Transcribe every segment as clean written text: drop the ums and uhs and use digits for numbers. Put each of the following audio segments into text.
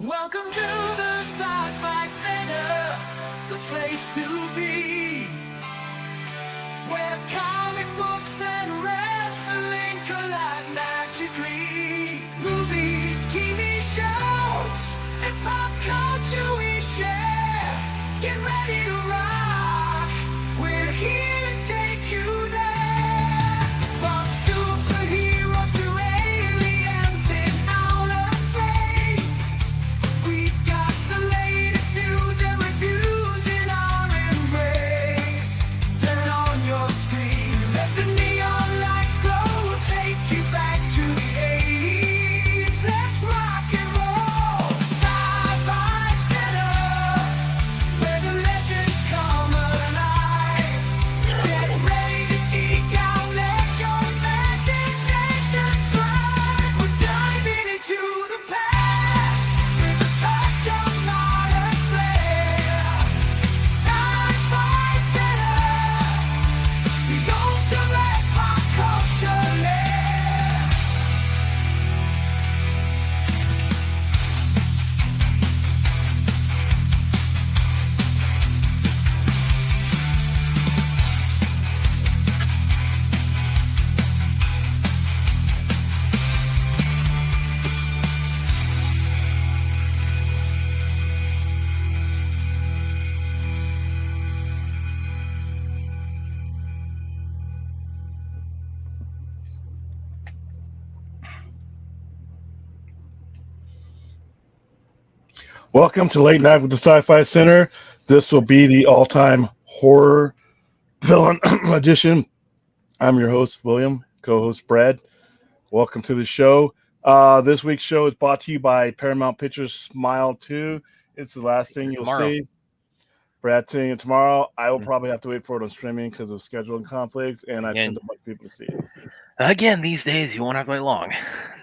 Welcome to the Sci-Fi Center, the place to be, where comic books and wrestling collide magically. Movies, TV shows, and pop culture we share. Get ready to rock, we're here to take you there. From superheroes to aliens in outer space, we've got the latest news and reviews in our embrace. Turn on your screen, let the neon lights glow, take you back to the 80s. Let's rock and roll. Sci-Fi Center, where the legends come alive. Get ready to geek out, let your imagination fly. We're diving into the past with a touch of modern flair. Sci-Fi Center, the ultimate pop culture lair. Welcome to Late Night with the Sci-Fi Center. This will be the all-time horror villain edition. I'm your host, William, co-host Brad. Welcome to the show. This week's show is brought to you by Paramount Pictures Smile 2. It's the last thing you'll see. Brad's seeing it tomorrow. I will probably have to wait for it on streaming because of scheduling conflicts, and I've sent a bunch of people to see it. Again, these days you won't have to wait long.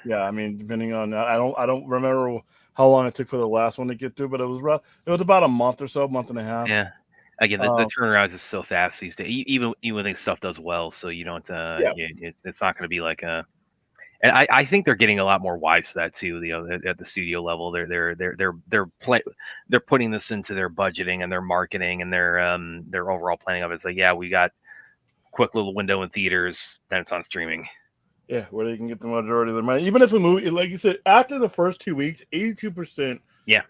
Yeah, I mean, depending on I don't remember how long it took for the last one to get through, but it was rough. It was about a month or so, month and a half. Yeah. Again, the turnaround is so fast these days. Even when stuff does well, so you don't. It's not going to be like a. And I think they're getting a lot more wise to that too. At the studio level, they're putting this into their budgeting and their marketing and their overall planning of it. It's like, yeah, we got quick little window in theaters, then it's on streaming. Yeah, where they can get the majority of their money. Even if a movie, like you said, after the first 2 weeks, 82%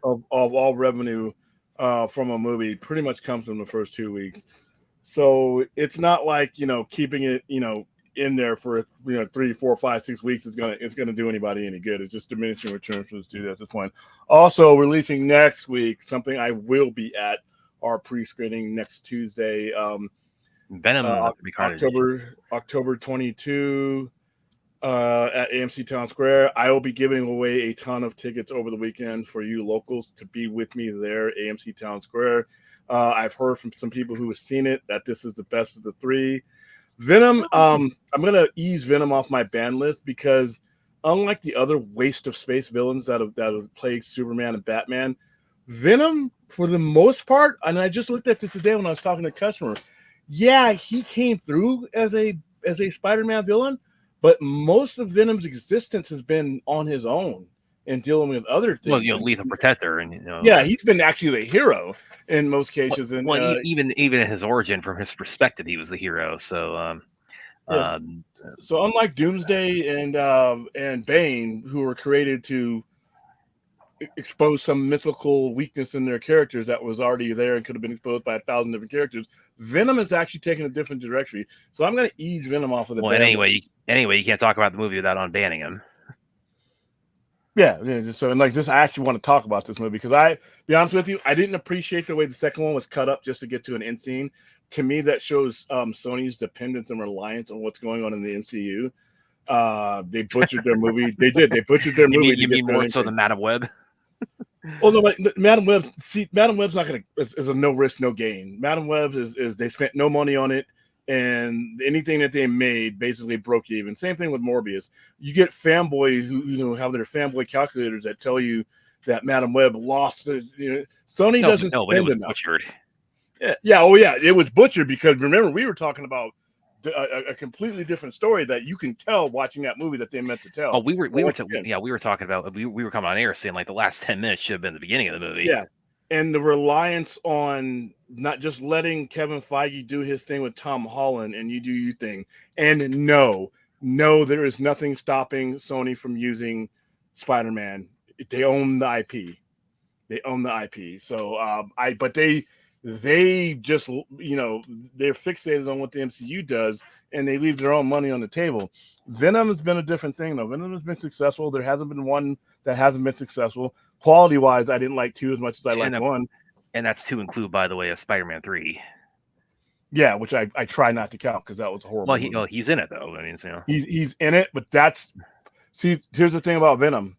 of all revenue from a movie pretty much comes from the first 2 weeks. So it's not like, keeping it, in there for 3, 4, 5, 6 weeks is gonna do anybody any good. It's just diminishing returns for the studio at this point. Also releasing next week, something I will be at our pre-screening next Tuesday. Venom October 22. At AMC Town Square. I will be giving away a ton of tickets over the weekend for you locals to be with me there at AMC Town Square. I've heard from some people who have seen it that this is the best of the three. Venom, I'm going to ease Venom off my ban list because unlike the other waste of space villains that have plagued Superman and Batman, Venom, for the most part, and I just looked at this today when I was talking to a customer, yeah, he came through as a Spider-Man villain, but most of Venom's existence has been on his own and dealing with other things. Well, Lethal Protector, and yeah, he's been actually the hero in most cases. Even in his origin, from his perspective, he was the hero. So, so unlike Doomsday and Bane, who were created to expose some mythical weakness in their characters that was already there and could have been exposed by 1,000 different characters, Venom is actually taking a different direction. So I'm going to ease Venom off of the. Well, anyway, you can't talk about the movie without unbanning him. Yeah. So, and like this, I actually want to talk about this movie because be honest with you, I didn't appreciate the way the second one was cut up just to get to an end scene. To me, that shows Sony's dependence and reliance on what's going on in the MCU. They butchered their movie. They did. They butchered their movie. You mean more so than Madam Web? Well, no, but Madam Web. See, Madam Web's not going to is a no risk, no gain. Madam Web is they spent no money on it, and anything that they made basically broke even. Same thing with Morbius. You get fanboy who have their fanboy calculators that tell you that Madam Web lost. Sony doesn't spend enough. Butchered. Yeah. Oh, yeah. It was butchered because remember we were talking about a completely different story that you can tell watching that movie that they meant to tell. Oh, we were talking about we were coming on air saying like the last 10 minutes should have been the beginning of the movie. Yeah. And the reliance on not just letting Kevin Feige do his thing with Tom Holland and you do your thing. And no, there is nothing stopping Sony from using Spider-Man. They own the IP. So but they just, they're fixated on what the MCU does and they leave their own money on the table. Venom has been a different thing though. Venom has been successful. There hasn't been one that hasn't been successful. Quality wise, I didn't like 2 as much as I liked 1. And that's to include, by the way, a Spider-Man 3. Yeah, which I try not to count because that was horrible. Well, he's in it though. I mean, he's in it, but here's the thing about Venom.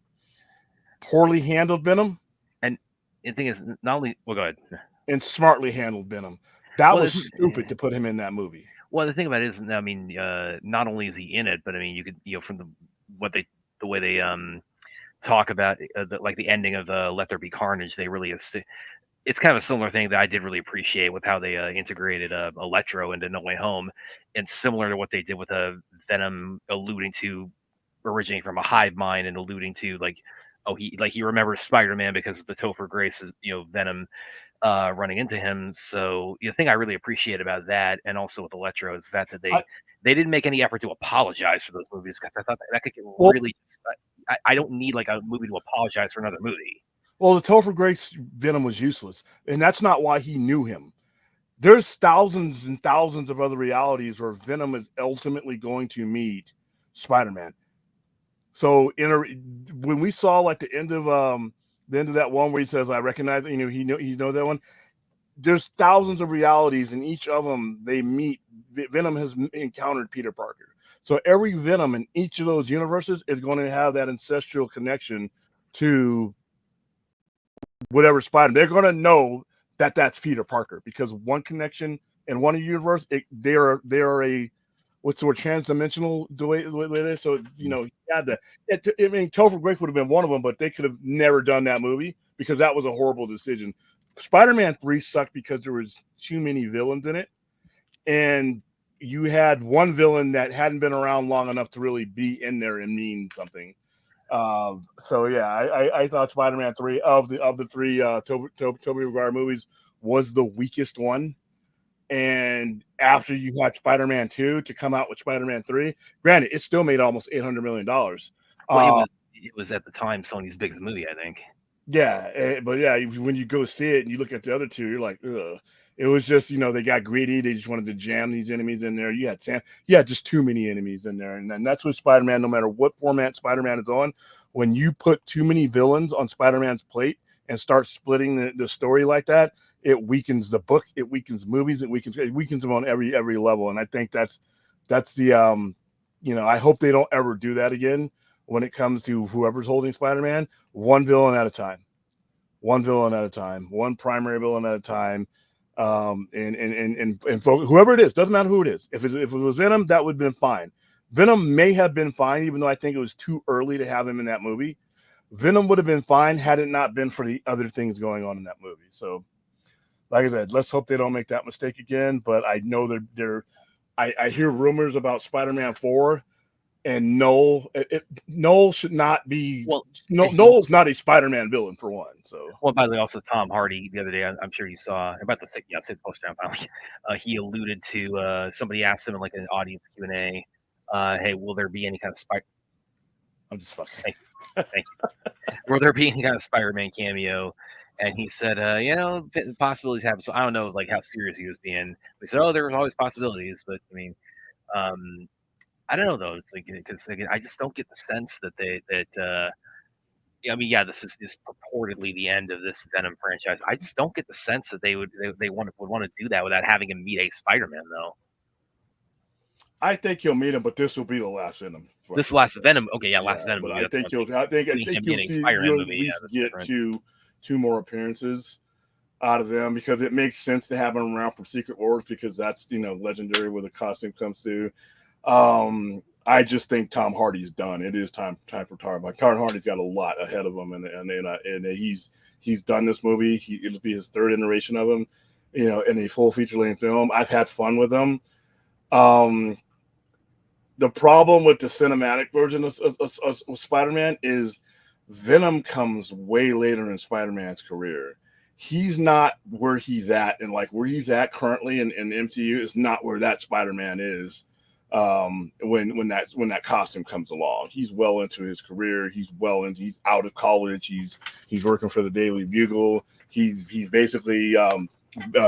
Poorly handled Venom. And the thing is, not only go ahead. And smartly handled Venom. That was stupid to put him in that movie. Well, the thing about it is, I mean, not only is he in it, but I mean, you could, from the way they talk about the ending of Let There Be Carnage, they really it's kind of a similar thing that I did really appreciate with how they integrated Electro into No Way Home, and similar to what they did with Venom alluding to originating from a hive mind and alluding to he remembers Spider-Man because of the Topher Grace's Venom running into him. So the thing I really appreciate about that, and also with Electro, is the fact that they didn't make any effort to apologize for those movies, because I thought that could get really. I don't need like a movie to apologize for another movie. Well, the Topher Grace Venom was useless, and that's not why he knew him. There's thousands and thousands of other realities where Venom is ultimately going to meet Spider-Man. So when we saw like the end of that one where he says, "I recognize," he knows that one. There's thousands of realities, and each of them they meet. Venom has encountered Peter Parker. So every Venom in each of those universes is going to have that ancestral connection to whatever Spider-Man. They're going to know that that's Peter Parker because one connection in one universe, they are a what's the word, transdimensional the way it is. So he had that. I mean, Topher Grace would have been one of them, but they could have never done that movie because that was a horrible decision. Spider-Man 3 sucked because there was too many villains in it, and you had one villain that hadn't been around long enough to really be in there and mean something. So yeah, I thought Spider-Man 3 of the three Tobey Maguire movies was the weakest one. And after you had Spider-Man 2 to come out with Spider-Man 3, granted, it still made almost $800 million. Well, it was at the time Sony's biggest movie, I think. Yeah, but yeah, when you go see it and you look at the other two, you're like, ugh. It was just, they got greedy. They just wanted to jam these enemies in there. You had just too many enemies in there. And that's what Spider-Man, no matter what format Spider-Man is on, when you put too many villains on Spider-Man's plate and start splitting the story like that, it weakens the book, it weakens movies, it weakens them on every level. And I think that's the I hope they don't ever do that again when it comes to whoever's holding Spider-Man. One villain at a time, one primary villain at a time. And whoever it is, doesn't matter who it is. If it was Venom, that would have been fine. Venom may have been fine, even though I think it was too early to have him in that movie. Venom would have been fine had it not been for the other things going on in that movie. So, like I said, let's hope they don't make that mistake again. But I know I hear rumors about Spider-Man 4, and Noel should not be. Well, Noel's not a Spider-Man villain for one. So, well, by the way, also Tom Hardy the other day, I'm sure you saw about the post finally. He alluded to somebody asked him in like an audience Q&A, "Hey, will there be any kind of Spider?" I'm just fucking. Thank you. Will there be any kind of Spider-Man cameo? And he said, possibilities happen. So I don't know like how serious he was being. We said, there was always possibilities, but I mean, I don't know though. It's like because again, I just don't get the sense that this is purportedly the end of this Venom franchise. I just don't get the sense that they would want to do that without having him meet a Spider-Man though. I think he'll meet him, but this will be the last Venom. This last Venom, okay, yeah, last Venom. But I think you'll at least get two more appearances out of them because it makes sense to have him around for Secret Wars because that's legendary where the costume comes through. I just think Tom Hardy's done. It is time for Tom. Like Tom Hardy's got a lot ahead of him, and he's done this movie. It'll be his third iteration of him, in a full feature length film. I've had fun with him. The problem with the cinematic version of Spider-Man is Venom comes way later in Spider-Man's career. He's not where he's at, and like where he's at currently in the MCU is not where that Spider-Man is. When that costume comes along, he's well into his career. He's out of college. He's working for the Daily Bugle. He's basically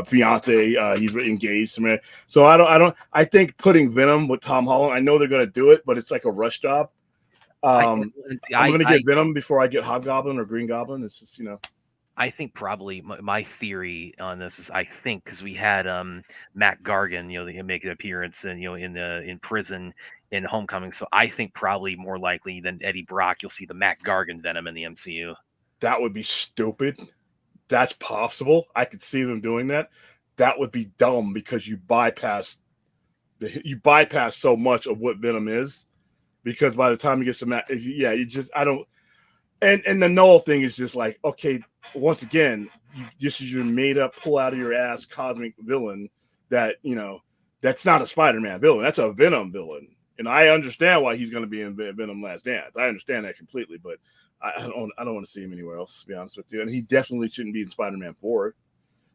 fiance. He's engaged. Man. So I think putting Venom with Tom Holland. I know they're going to do it, but it's like a rush job. I'm going to get Venom before I get Hobgoblin or Green Goblin. It's just I think probably my theory on this is because we had Matt Gargan, they make an appearance and in prison in Homecoming. So I think probably more likely than Eddie Brock, you'll see the Matt Gargan Venom in the MCU. That would be stupid. That's possible. I could see them doing that. That would be dumb because you bypass so much of what Venom is. Because by the time you get to Matt, I don't. And the Null thing is just like, okay, once again, this is your made up, pull out of your ass cosmic villain that, that's not a Spider-Man villain. That's a Venom villain. And I understand why he's going to be in Venom Last Dance. I understand that completely, but I don't want to see him anywhere else, to be honest with you. And he definitely shouldn't be in Spider-Man 4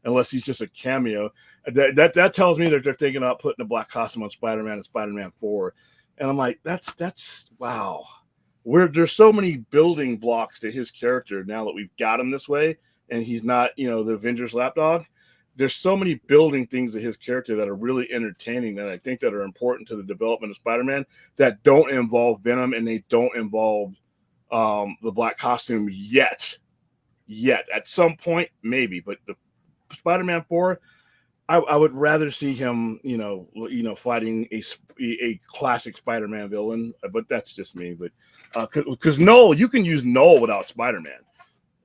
unless he's just a cameo. That tells me that they're thinking about putting a black costume on Spider-Man in Spider-Man 4. And I'm like, that's wow. There's so many building blocks to his character now that we've got him this way, and he's not, the Avengers lapdog. There's so many building things to his character that are really entertaining that I think that are important to the development of Spider-Man that don't involve Venom and they don't involve the black costume yet. At some point, maybe, but the Spider-Man 4, I would rather see him, fighting a classic Spider-Man villain, but that's just me. But because Noel, you can use Noel without Spider-Man.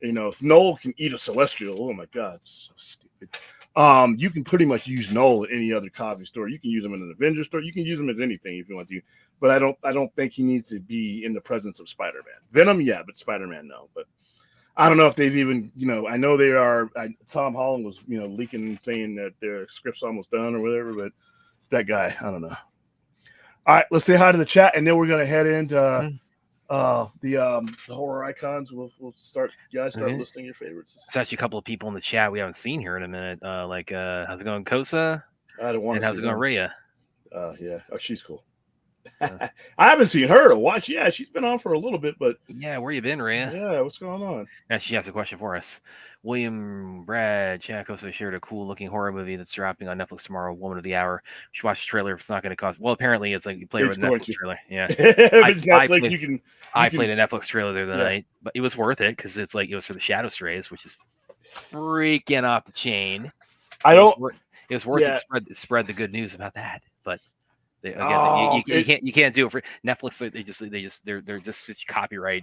If Noel can eat a Celestial, oh my God, it's so stupid. You can pretty much use Noel in any other comic store. You can use him in an Avengers store. You can use him as anything if you want to. But I don't think he needs to be in the presence of Spider-Man. Venom, yeah, but Spider-Man, no. But I don't know if they've even, I know they are. Tom Holland was, leaking saying that their script's almost done or whatever, but that guy, I don't know. All right, let's say hi to the chat, and then we're going to head into the horror icons. We'll start. You guys start listing your favorites. There's actually a couple of people in the chat we haven't seen here in a minute. How's it going, Kosa? I don't want to. How's it going, Rhea? Yeah. Oh, she's cool. I haven't seen her to watch. Yeah, she's been on for a little bit, but where you been, Rhea? Yeah, what's going on? Yeah, she has a question for us. William Brad Chacoso shared a cool looking horror movie that's dropping on Netflix tomorrow, Woman of the Hour. You should watch the trailer if it's not going to cost. Well, apparently it's like you play with a Netflix trailer. Yeah. I played a Netflix trailer the other night, but it was worth it because it's like it was for the Shadow Strays, which is freaking off the chain. It was worth it to spread the good news about that, but again, you can't do it for Netflix. They're just such copyright.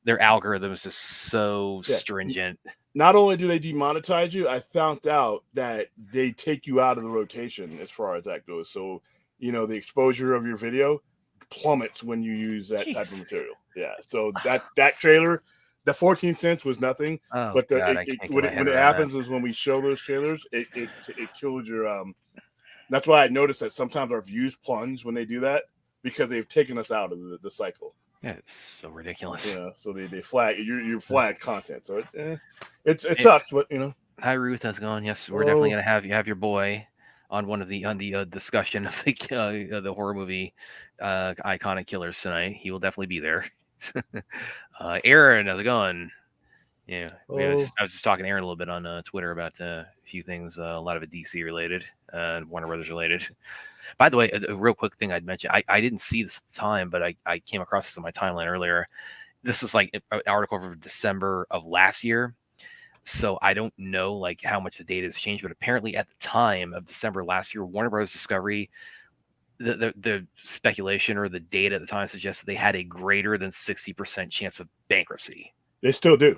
Their algorithm is just so stringent. Not only do they demonetize you, I found out that they take you out of the rotation as far as that goes. So the exposure of your video plummets when you use that type of material. Yeah. So that trailer, the 14 cents was nothing. But when it happens is when we show those trailers, it kills your That's why I noticed that sometimes our views plunge when they do that because they've taken us out of the cycle. Yeah, it's so ridiculous. Yeah, so they flag you flag content. So it sucks, but Hi Ruth, how's it going? Yes, we're definitely gonna have your boy on the discussion of the horror movie iconic killers tonight. He will definitely be there. Aaron, how's it going? Yeah, I was just talking to Aaron a little bit on Twitter about a few things, a lot of it DC related and Warner Brothers related. By the way, a real quick thing I'd mention, I didn't see this at the time, but I came across this on my timeline earlier. This was like an article from December of last year. So I don't know like how much the data has changed, but apparently at the time of December last year, Warner Brothers Discovery, the speculation or the data at the time suggested they had a greater than 60% chance of bankruptcy. They still do.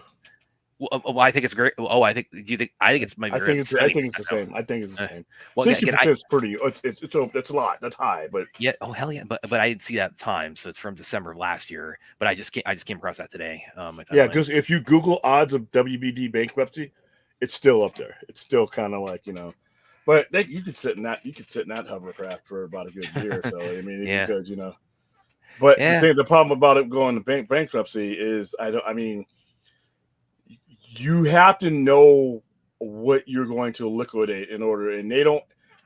Well, I think it's great. Oh, I think. Do you think? I think it's maybe. I think it's the same. I think it's the same. Well, 60% is pretty. It's a lot. That's high, but yeah. Oh hell yeah! But I didn't see that at the time, so it's from December of last year. But I just came across that today. Yeah, because if you Google odds of WBD bankruptcy, it's still up there. It's still kind of like But you could sit in that hovercraft for about a good year or so. I mean, Yeah. because But Yeah. the problem about it going to bankruptcy is you have to know what you're going to liquidate in order, and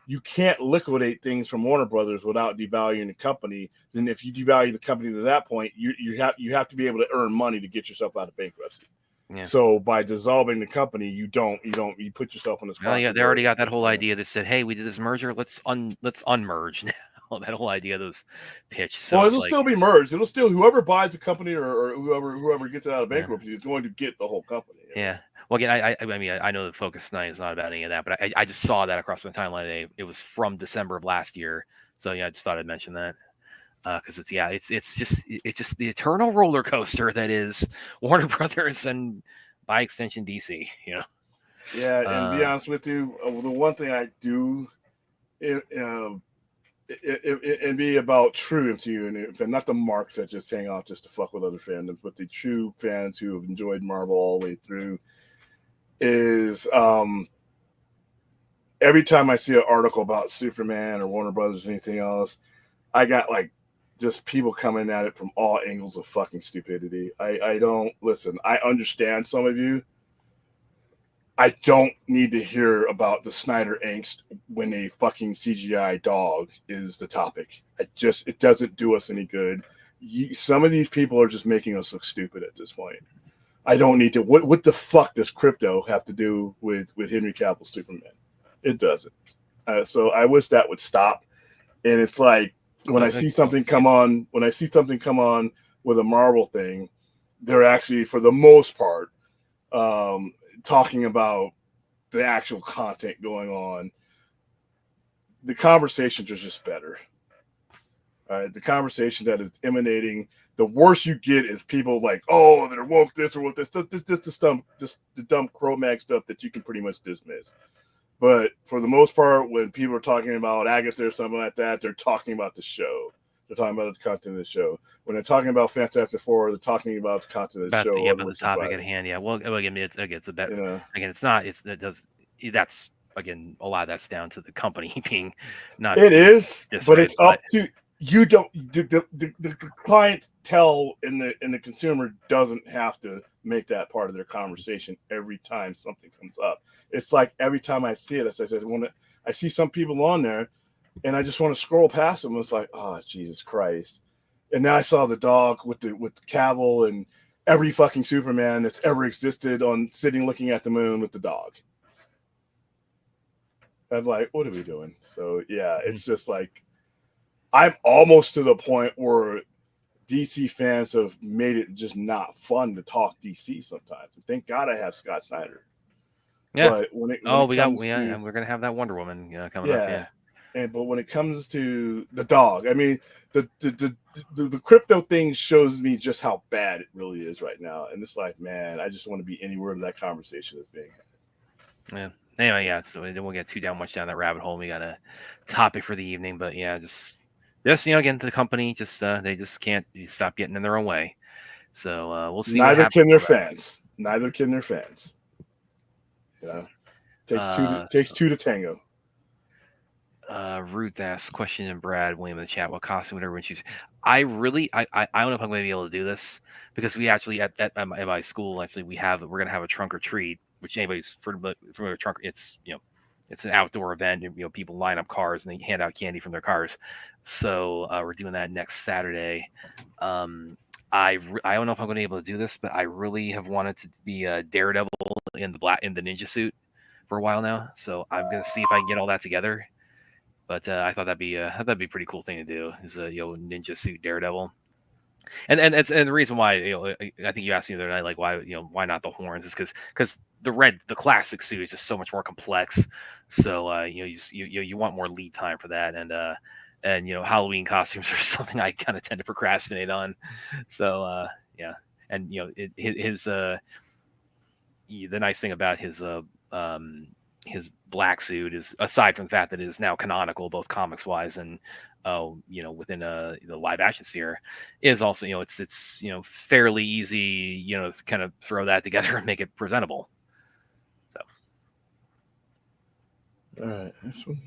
you can't liquidate things from Warner Brothers without devaluing the company. Then if you devalue the company to that point, you have to be able to earn money to get yourself out of bankruptcy. Yeah. So by dissolving the company, you put yourself in this spot. Well, yeah, they already got that whole idea that said, "Hey, we did this merger. Let's unmerge now." That whole idea of those pitch. So Well, it's it'll like, still be merged. It'll still whoever buys the company or whoever gets it out of bankruptcy is going to get the whole company. yeah. Well, again, I mean, I know the focus tonight is not about any of that, but I just saw that across my timeline today. It was from December of last year, so yeah, I just thought I'd mention that because it's just the eternal roller coaster that is Warner Brothers and by extension DC. Yeah, and to be honest with you, the one thing I do and be about true MCU, and not the marks that just hang out just to fuck with other fandoms, but the true fans who have enjoyed Marvel all the way through, is every time I see an article about Superman or Warner Brothers or anything else, I got like just people coming at it from all angles of fucking stupidity. I don't listen. I understand some of you. I don't need to hear about the Snyder angst when a fucking CGI dog is the topic. It doesn't do us any good. Some of these people are just making us look stupid at this point. I don't need to. What the fuck does crypto have to do with Henry Cavill's Superman? It doesn't. So I wish that would stop. And it's like when I see something come on with a Marvel thing, they're actually, for the most part, talking about the actual content going on. The conversations are just better. The conversation that is emanating, the worse you get is people like, oh, they're woke this or what this, just the dumb Cro-Mag stuff that you can pretty much dismiss. But for the most part, when people are talking about Agatha or something like that, they're talking about the show. They're talking about the content of the show. When they're talking about Fantastic Four, they're talking about the content of the show. About the topic at hand. Yeah. Well, again, it's a better. Again, it's not. That's again, a lot of that's down to the company being not. It is, but it's up to you. Don't the clientele and the consumer doesn't have to make that part of their conversation every time something comes up. It's like every time I see it, as I said, when I see some people on there, and I just want to scroll past them. It's like, oh, Jesus Christ! And now I saw the dog with Cavill and every fucking Superman that's ever existed on sitting looking at the moon with the dog. I'm like, what are we doing? So yeah, it's just like I'm almost to the point where DC fans have made it just not fun to talk DC sometimes. And thank God I have Scott Snyder. Yeah. But we're gonna have that Wonder Woman coming up. Yeah. But when it comes to the dog, I mean, the crypto thing shows me just how bad it really is right now. And it's like, man, I just want to be anywhere that conversation is being had. Yeah. Anyway, yeah. So then we'll get too much down that rabbit hole. We got a topic for the evening, but yeah, just again, the company they just can't stop getting in their own way. So we'll see. Neither can their fans. Neither can their fans. Yeah, takes two to tango. Ruth asks question, and Brad William in the chat, what costume would everyone choose? I don't know if I'm going to be able to do this because we actually at my school actually we're going to have a trunk or treat, which anybody's from a trunk. It's it's an outdoor event. People line up cars and they hand out candy from their cars. So we're doing that next Saturday. I don't know if I'm going to be able to do this, but I really have wanted to be a Daredevil in the ninja suit for a while now. So I'm going to see if I can get all that together. But I thought that'd be a pretty cool thing to do is a ninja suit Daredevil, and the reason why I think you asked me the other night like why not the horns is because the classic suit is just so much more complex, so you want more lead time for that, and Halloween costumes are something I kind of tend to procrastinate on, so yeah, and the nice thing about his black suit is, aside from the fact that it is now canonical both comics wise and within the live action sphere, is also it's fairly easy to kind of throw that together and make it presentable. So All right. This one.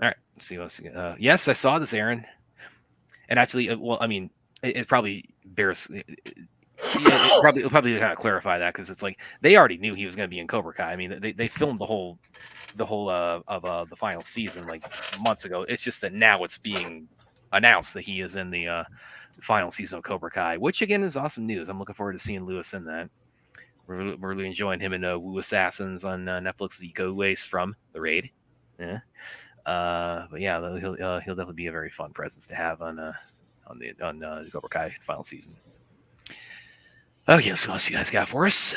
All right. Let's see what's. Yes, I saw this, Aaron. And actually, well, I mean, it probably bears. It'll probably kind of clarify that because it's like they already knew he was going to be in Cobra Kai. I mean, they filmed the whole of the final season like months ago. It's just that now it's being announced that he is in the final season of Cobra Kai, which again is awesome news. I'm looking forward to seeing Lewis in that. We're really enjoying him in Wu Assassins on Netflix. Iko Uwais from The Raid. Yeah. But yeah, he'll definitely be a very fun presence to have on the Cobra Kai final season. Okay, let's see what else you guys got for us.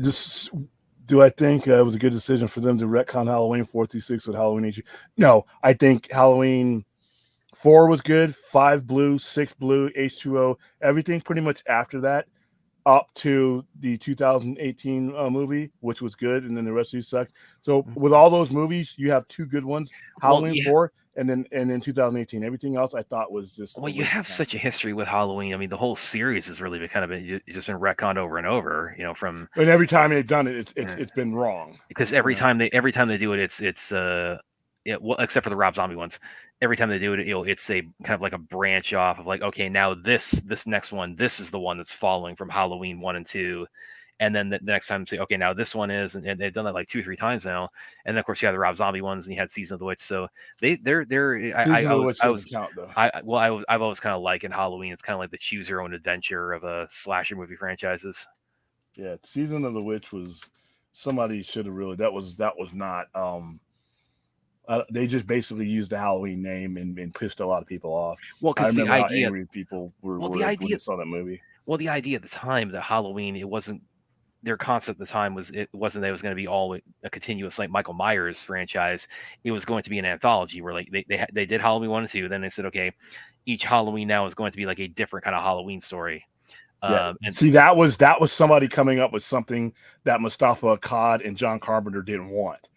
Just do I think it was a good decision for them to retcon Halloween 4 through 6 with Halloween H? No, I think Halloween 4 was good. 5 blue, 6 blue, H2O, everything pretty much after that, up to the 2018 movie, which was good, and then the rest of these sucked. So with all those movies, you have 2 good ones: Halloween 4, and then 2018. Everything else I thought was just. Well, you have such a history with Halloween. I mean, the whole series has really been just been retconned over and over. You know, from and every time they've done it, it's been wrong. Because every time they do it, it's well, except for the Rob Zombie ones. Every time they do it, it's a kind of like a branch off of like, okay, now this next one, this is the one that's following from Halloween 1 and 2, and then the next time say, okay, now this one is, and they've done that like 2 or 3 times now, and then of course you had the Rob Zombie ones, and you had Season of the Witch, so they're I've always kind of likened Halloween. It's kind of like the choose your own adventure of a slasher movie franchises. Yeah, Season of the Witch was somebody should have really that was not. They just basically used the Halloween name and pissed a lot of people off. Well, because the idea, angry people were the idea, when they saw that movie. Well, the idea at the time that Halloween, it wasn't their concept at the time it wasn't that it was going to be all a continuous like Michael Myers franchise. It was going to be an anthology where like they did Halloween 1 and 2. Then they said, okay, each Halloween now is going to be like a different kind of Halloween story. Yeah. And see, that was somebody coming up with something that Mustafa Akkad and John Carpenter didn't want.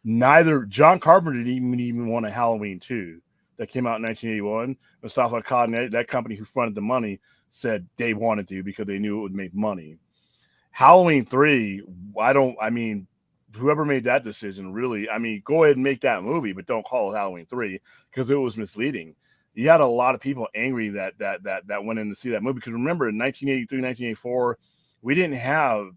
Neither John Carpenter didn't even want a Halloween 2 that came out in 1981. Mustafa Akkad and that company who fronted the money said they wanted to because they knew it would make money. Halloween 3, whoever made that decision, really, go ahead and make that movie, but don't call it Halloween 3 because it was misleading. You had a lot of people angry that went in to see that movie because remember in 1983, 1984, we didn't have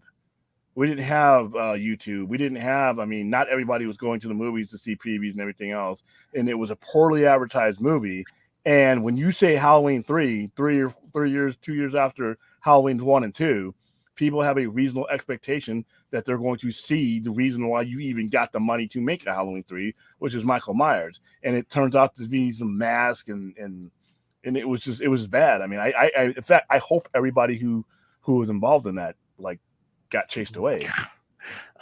YouTube. We didn't have, not everybody was going to the movies to see previews and everything else. And it was a poorly advertised movie. And when you say Halloween 3, 2 years after Halloween 1 and 2, people have a reasonable expectation that they're going to see the reason why you even got the money to make a Halloween 3, which is Michael Myers. And it turns out to be some mask and it was just bad. In fact, I hope everybody who was involved in that, like, got chased away.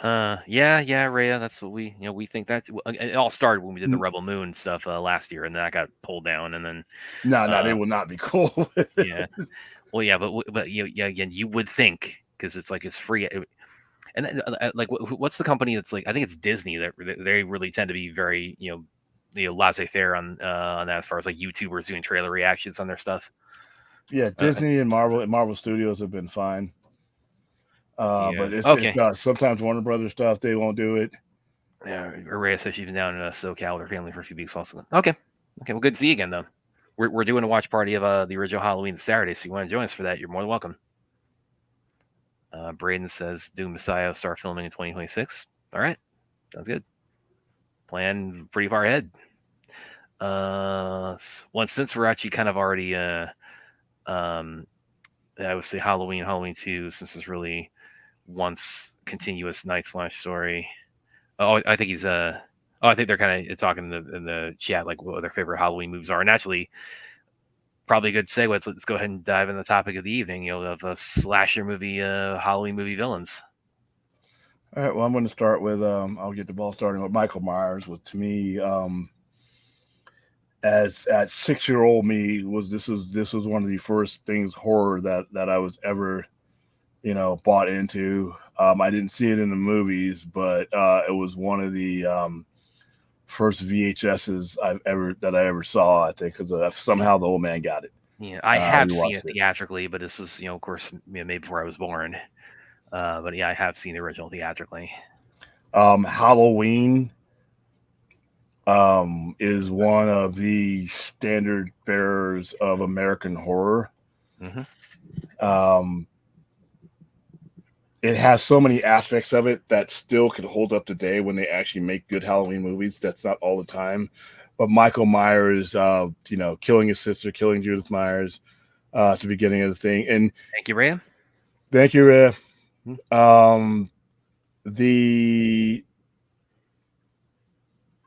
Yeah, Rhea, that's what we think. It all started when we did the Rebel Moon stuff last year, and then that got pulled down, and then they will not be cool. Yeah, well, yeah, but again, you would think because it's like it's free, and then, like what's the company that's like? I think it's Disney that they really tend to be very laissez-faire on that as far as like YouTubers doing trailer reactions on their stuff. Yeah, Disney and Marvel Studios have been fine. But it's sometimes Warner Brothers stuff, they won't do it. Yeah, Rhea says she's been down in SoCal with her family for a few weeks also. Okay, well, good to see you again, though. We're doing a watch party of the original Halloween Saturday, so you want to join us for that, you're more than welcome. Braden says Doom Messiah will start filming in 2026. All right, sounds good. Plan pretty far ahead. Since we're actually kind of already, I would say Halloween 2, since it's really once continuous night/story. Oh, I think he's I think they're kind of talking in the chat like what their favorite Halloween movies are, and actually probably a good segue. Let's go ahead and dive in the topic of the evening. Of a slasher movie, Halloween movie villains. All right. Well, I'm going to start with I'll get the ball starting with Michael Myers. To me, as at 6-year-old me this was one of the first things horror that I was ever bought into. I didn't see it in the movies, but it was one of the first VHSs I ever saw, I think, because somehow the old man got it. Yeah, I have We seen watched it it. theatrically, but this is, of course, made before I was born. But yeah, I have seen the original theatrically. Halloween is one of the standard bearers of American horror. Mm-hmm. Um, it has so many aspects of it that still could hold up today when they actually make good Halloween movies. That's not all the time. But Michael Myers, killing his sister, killing Judith Myers at the beginning of the thing. And Thank you, Ray. thank you, Ray. Mm-hmm. The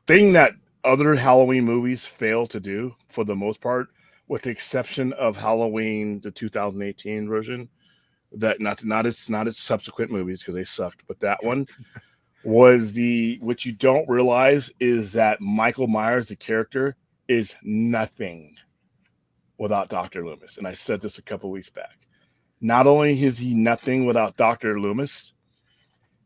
thing that other Halloween movies fail to do, for the most part, with the exception of Halloween, the 2018 version, that not its subsequent movies because they sucked, but that one was what you don't realize is that Michael Myers, the character, is nothing without Dr. Loomis. And I said this a couple weeks back. Not only is he nothing without Dr. Loomis,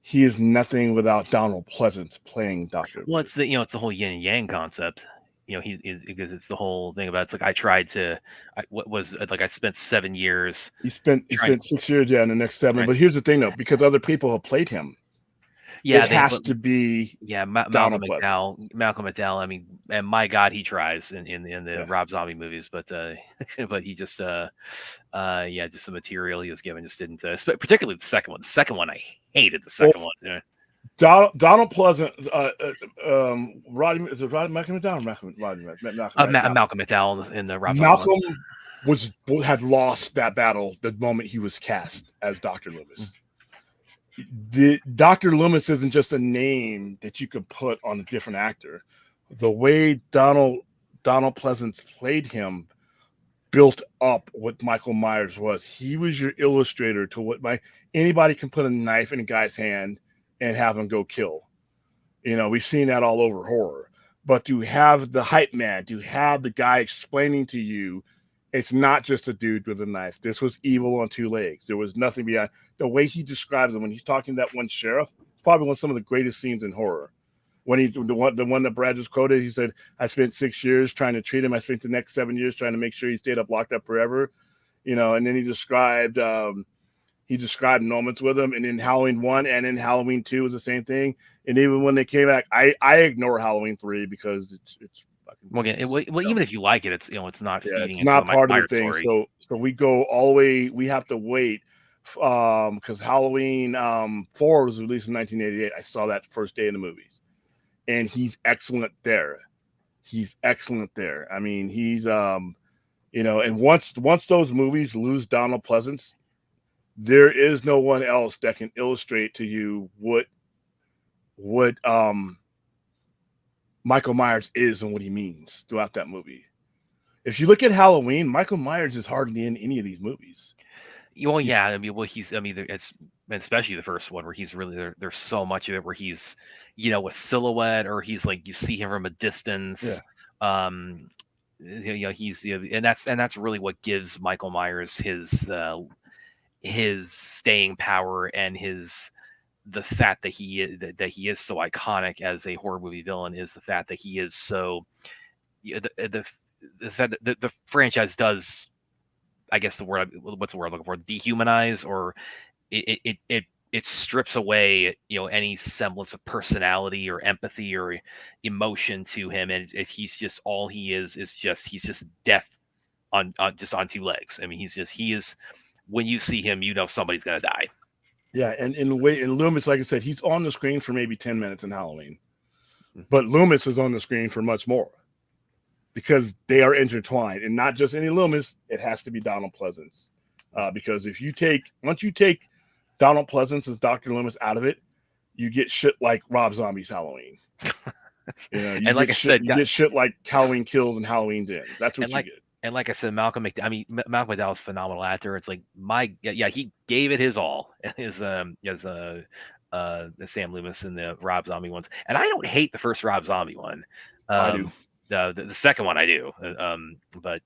he is nothing without Donald Pleasance playing Dr. Well, Loomis. it's the whole yin and yang concept. He is because it's the whole thing about it's like I tried to, I spent 7 years He spent trying. 6 years, in the next 7. Trying But here's the thing, though, because other people have played him, it yeah, has to be Malcolm Donald Pleasance. McDowell. I mean, and my God, he tries in the Yeah. Rob Zombie movies, but but he just just the material he was given just didn't. Particularly the second one. The second one, I hated the second one. Yeah. Donald Pleasant, Roddy, is it Roddy Malcolm McDowell? Malcolm McDowell in the Rob Zombie Malcolm had lost that battle the moment he was cast as Dr. Loomis. The Dr. Loomis isn't just a name that you could put on a different actor. The way Donald Pleasance played him built up what Michael Myers was. He was your illustrator to what anybody can put a knife in a guy's hand and have him go kill. We've seen that all over horror. But to have the hype man, to have the guy explaining to you, it's not just a dude with a knife. This was evil on two legs. There was nothing beyond. The way he describes him when he's talking to that one sheriff, probably one of some of the greatest scenes in horror. When he's the one that Brad just quoted, he said, "I spent 6 years trying to treat him. I spent the next 7 years trying to make sure he stayed locked up forever." And then he described moments with him, and in Halloween 1 and in Halloween 2 was the same thing. And even when they came back, I ignore Halloween 3 because it's even if you like it, it's it's not feeding it's into not my part of fire the thing. story. So we go all the way. We have to wait because Halloween 4 was released in 1988. I saw that first day in the movies, and he's excellent there. I mean, he's and once those movies lose Donald Pleasance, there is no one else that can illustrate to you what Michael Myers is and what he means throughout that movie. If you look at Halloween, Michael Myers is hardly in any of these movies. Well, yeah, I mean, it's especially the first one where he's really there's so much of it where he's, a silhouette or he's like you see him from a distance. Yeah. He's and that's really what gives Michael Myers his staying power and the fact that he is so iconic as a horror movie villain is the fact that he is so the fact that the franchise does, I guess what's the word I'm looking for, dehumanize, or it strips away any semblance of personality or empathy or emotion to him, and he's just all he is just he's just death on two legs. I mean, he is when you see him, somebody's gonna die. Yeah, and in Loomis, like I said, he's on the screen for maybe 10 minutes in Halloween, but Loomis is on the screen for much more because they are intertwined, and not just any Loomis. It has to be Donald Pleasance, because once you take Donald Pleasance as Dr. Loomis out of it, you get shit like Rob Zombie's Halloween. You get shit like Halloween Kills and Halloween Ends. That's what you get. And like I said, Malcolm McDowell's a phenomenal actor. It's like he gave it his all as Sam Loomis in the Rob Zombie ones. And I don't hate the first Rob Zombie one. I do. The second one I do. But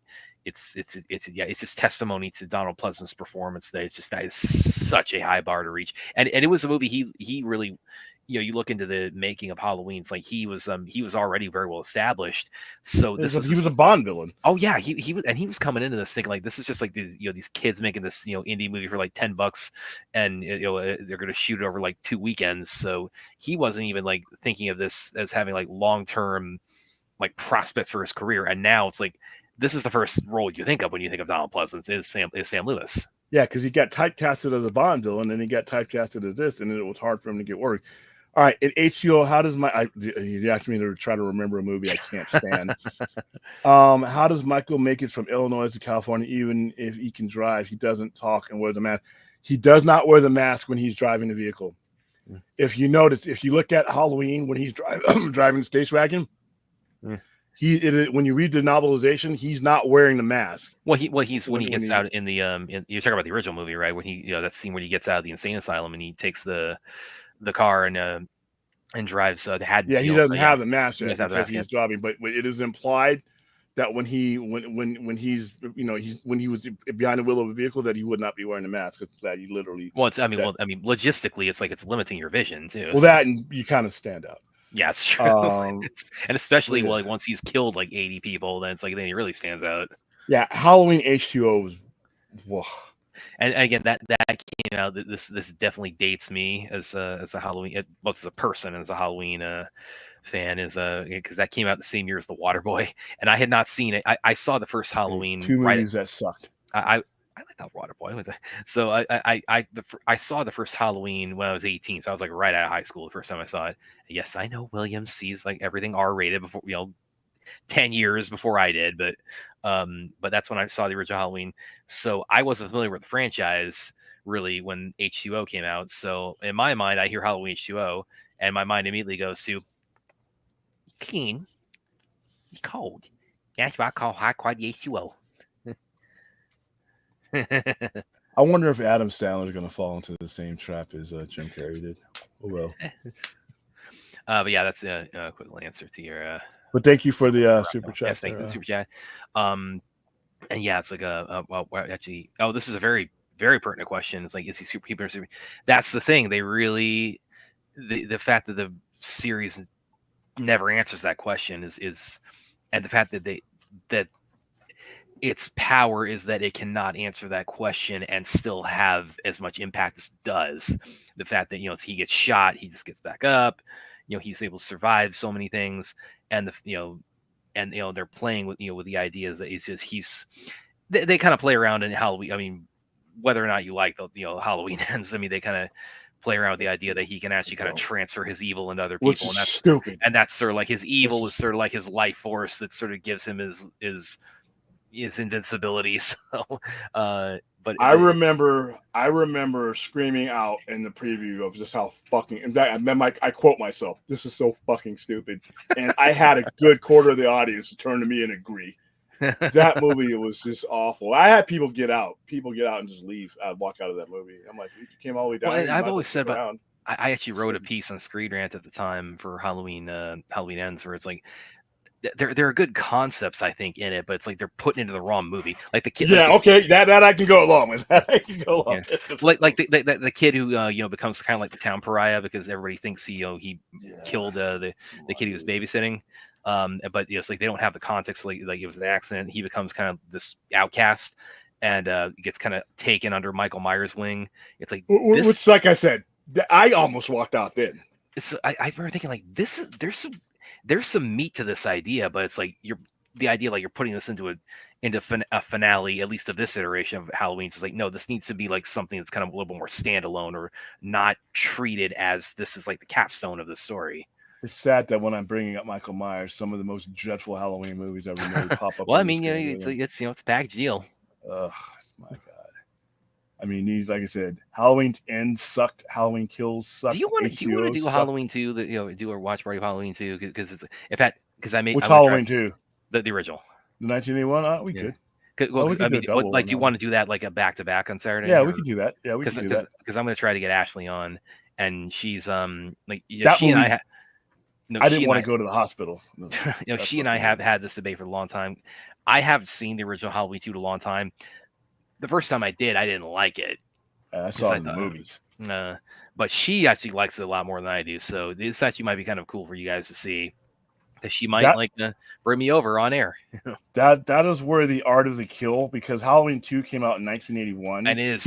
it's just testimony to Donald Pleasance's performance that that is such a high bar to reach. And it was a movie he really you look into the making of Halloween, it's like he was already very well established. So this is He was a Bond villain. Oh yeah, he was coming into this thinking like this is just like these these kids making this indie movie for like $10, and they're gonna shoot it over like 2 weekends. So he wasn't even like thinking of this as having like long term like prospects for his career. And now it's like this is the first role you think of when you think of Donald Pleasance is Sam Lewis. Yeah, because he got typecasted as a Bond villain, and he got typecasted as this, and it was hard for him to get work. All right, at H2O, how does you asked me to try to remember a movie I can't stand. How does Michael make it from Illinois to California, even if he can drive? He doesn't talk and wear the mask. He does not wear the mask when he's driving the vehicle. If you notice, if you look at Halloween when he's driving the station wagon, when you read the novelization, he's not wearing the mask. When he gets out in the you're talking about the original movie, right? When he that scene when he gets out of the insane asylum and he takes the car and drives the Haddonfield. Yeah, he doesn't have the mask yet because he's driving, but it is implied that when he was behind the wheel of a vehicle that he would not be wearing the mask because that he literally. Well, logistically, it's like it's limiting your vision too. Well, that and you kind of stand out. Yeah, it's true. And especially like once he's killed like 80 people, then it's like then he really stands out. Yeah, Halloween H2O was. Whoa. And again, that came out. This definitely dates me as a Halloween, both as a person and as a Halloween fan, is because that came out the same year as The Waterboy, and I had not seen it. I saw the first Halloween. Two movies that sucked. I like that Waterboy. So I saw the first Halloween when I was 18. So I was like right out of high school the first time I saw it. Yes, I know Williams sees like everything R-rated before 10 years before I did, but that's when I saw the original Halloween. So I wasn't familiar with the franchise really when H2O came out. So in my mind, I hear Halloween H2O, and my mind immediately goes to clean, cold. That's what I call high quality H2O. I wonder if Adam Sandler is going to fall into the same trap as Jim Carrey did. Oh well. But yeah, that's a quick answer to your. But thank you for the super chat. Yes, thank you for the super chat. And yeah, it's like actually. Oh, this is a very, very pertinent question. It's like, is he super? That's the thing. They really, the fact that the series never answers that question is, and the fact that its power is that it cannot answer that question and still have as much impact as it does. The fact that he gets shot, he just gets back up. He's able to survive so many things, and they're playing with with the ideas that they kind of play around in Halloween. I mean, whether or not you like the Halloween ends, I mean, they kind of play around with the idea that he can actually kind of transfer his evil into other people, which is stupid. And that's sort of like his evil is sort of like his life force that sort of gives him his invincibility. So, but I remember screaming out in the preview of just how fucking, and then I quote myself, "This is so fucking stupid," and I had a good quarter of the audience turn to me and agree. That movie was just awful. I had people get out and just leave. I'd walk out of that movie. I'm like, you came all the way down. Well, I've always said about. I actually wrote a piece on Screen Rant at the time for Halloween Ends, where it's like. There are good concepts, I think, in it, but it's like they're putting into the wrong movie. Like the kid. Yeah, okay, that I can go along with. That I can go along. Yeah. Like the kid who becomes kind of like the town pariah because everybody thinks he killed the kid he was babysitting. But it's like they don't have the context. Like it was an accident. He becomes kind of this outcast and gets kind of taken under Michael Myers' wing. It's like which, like I said, I almost walked out then. I remember thinking like there's some meat to this idea, but it's like you're putting this into a finale, at least of this iteration of Halloween. It's like, no, this needs to be like something that's kind of a little bit more standalone or not treated as this is like the capstone of the story. It's sad that when I'm bringing up Michael Myers, some of the most dreadful Halloween movies ever made pop up. Well, I mean, it's a packed deal. Ugh, my God. I mean, like I said, Halloween Ends sucked. Halloween Kills sucked. Do you want to do Halloween 2? Do a watch party of Halloween 2? Because I made which Halloween 2? The original, the 1981. We could. Well, I mean, do you want to do that like a back to back on Saturday? Yeah, we could do that. Yeah, we could do that. Because I'm going to try to get Ashley on, and she's like that she movie, and I. I didn't want to go to the hospital. No, she and I have had this debate for a long time. I haven't seen the original Halloween 2 in a long time. The first time I did, I didn't like it. I saw it in the movies. But she actually likes it a lot more than I do. So this actually might be kind of cool for you guys to see. Because she might bring me over on air. that is where the art of the kill, because Halloween 2 came out in 1981. And it is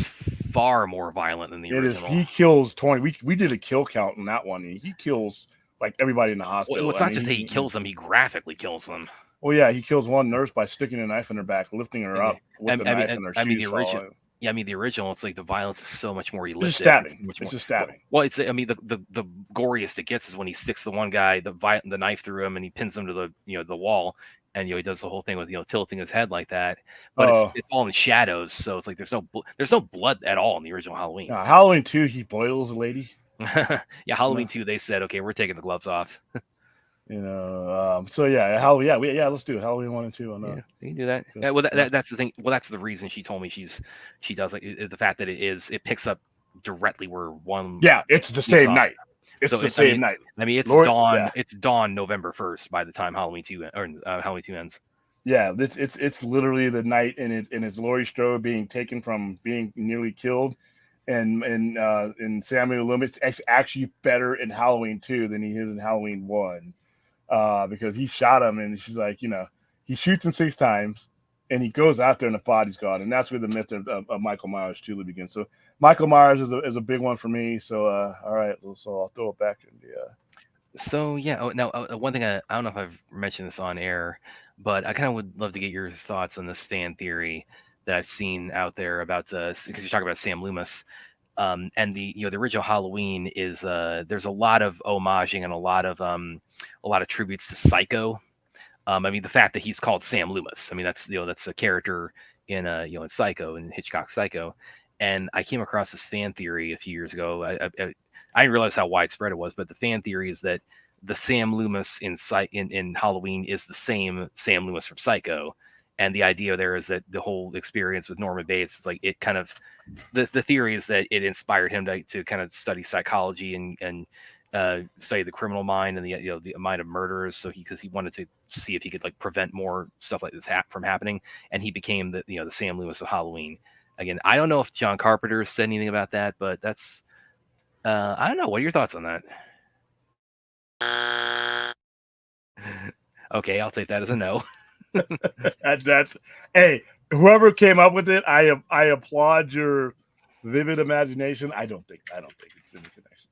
far more violent than the original. He kills 20. We did a kill count on that one. And he kills like everybody in the hospital. Well, it's not just that he kills them, he graphically kills them. Well, yeah, he kills one nurse by sticking a knife in her back, lifting her up with the knife in her shoes. Yeah, I mean the original. It's like the violence is so much more realistic. It's stabbing. It's just stabbing. Well, it's the goriest it gets is when he sticks the one guy the knife through him and he pins him to the wall, and he does the whole thing with tilting his head like that. But it's all in shadows, so it's like there's no blood at all in the original Halloween. Halloween 2, he boils a lady. Yeah, Halloween 2, they said, okay, we're taking the gloves off. So yeah, let's do it. Halloween 1 and 2. You can do that. Yeah, well, that's the thing. Well, that's the reason she told me she does like the fact that it picks up directly where one. Yeah, it's the same night. It's the same night. I mean, it's dawn. Yeah. It's dawn November 1st by the time Halloween 2 Halloween 2 ends. Yeah, it's literally the night, and it's Laurie Strode being taken from being nearly killed. And Samuel Loomis, it's actually better in Halloween 2 than he is in Halloween 1. Because he shot him, and she's like, he shoots him 6 times, and he goes out there and the body's gone, and that's where the myth of Michael Myers truly begins. So Michael Myers is a big one for me. So all right, so I'll throw it back in the. So yeah, now one thing I don't know if I've mentioned this on air, but I kind of would love to get your thoughts on this fan theory that I've seen out there about because you're talking about Sam Loomis. And the original Halloween is there's a lot of homaging and a lot of tributes to Psycho. I mean, the fact that he's called Sam Loomis. I mean, that's a character in in Psycho, in Hitchcock's Psycho. And I came across this fan theory a few years ago. I didn't realize how widespread it was, but the fan theory is that the Sam Loomis in Halloween is the same Sam Loomis from Psycho. And the idea there is that the whole experience with Norman Bates is like it kind of the theory is that it inspired him to kind of study psychology and study the criminal mind and the mind of murderers. So because he wanted to see if he could like prevent more stuff like this from happening, and he became the Sam Loomis of Halloween. Again, I don't know if John Carpenter said anything about that, but that's I don't know. What are your thoughts on that? Okay, I'll take that as a no. Hey, whoever came up with it, I applaud your vivid imagination. I don't think it's in the connection.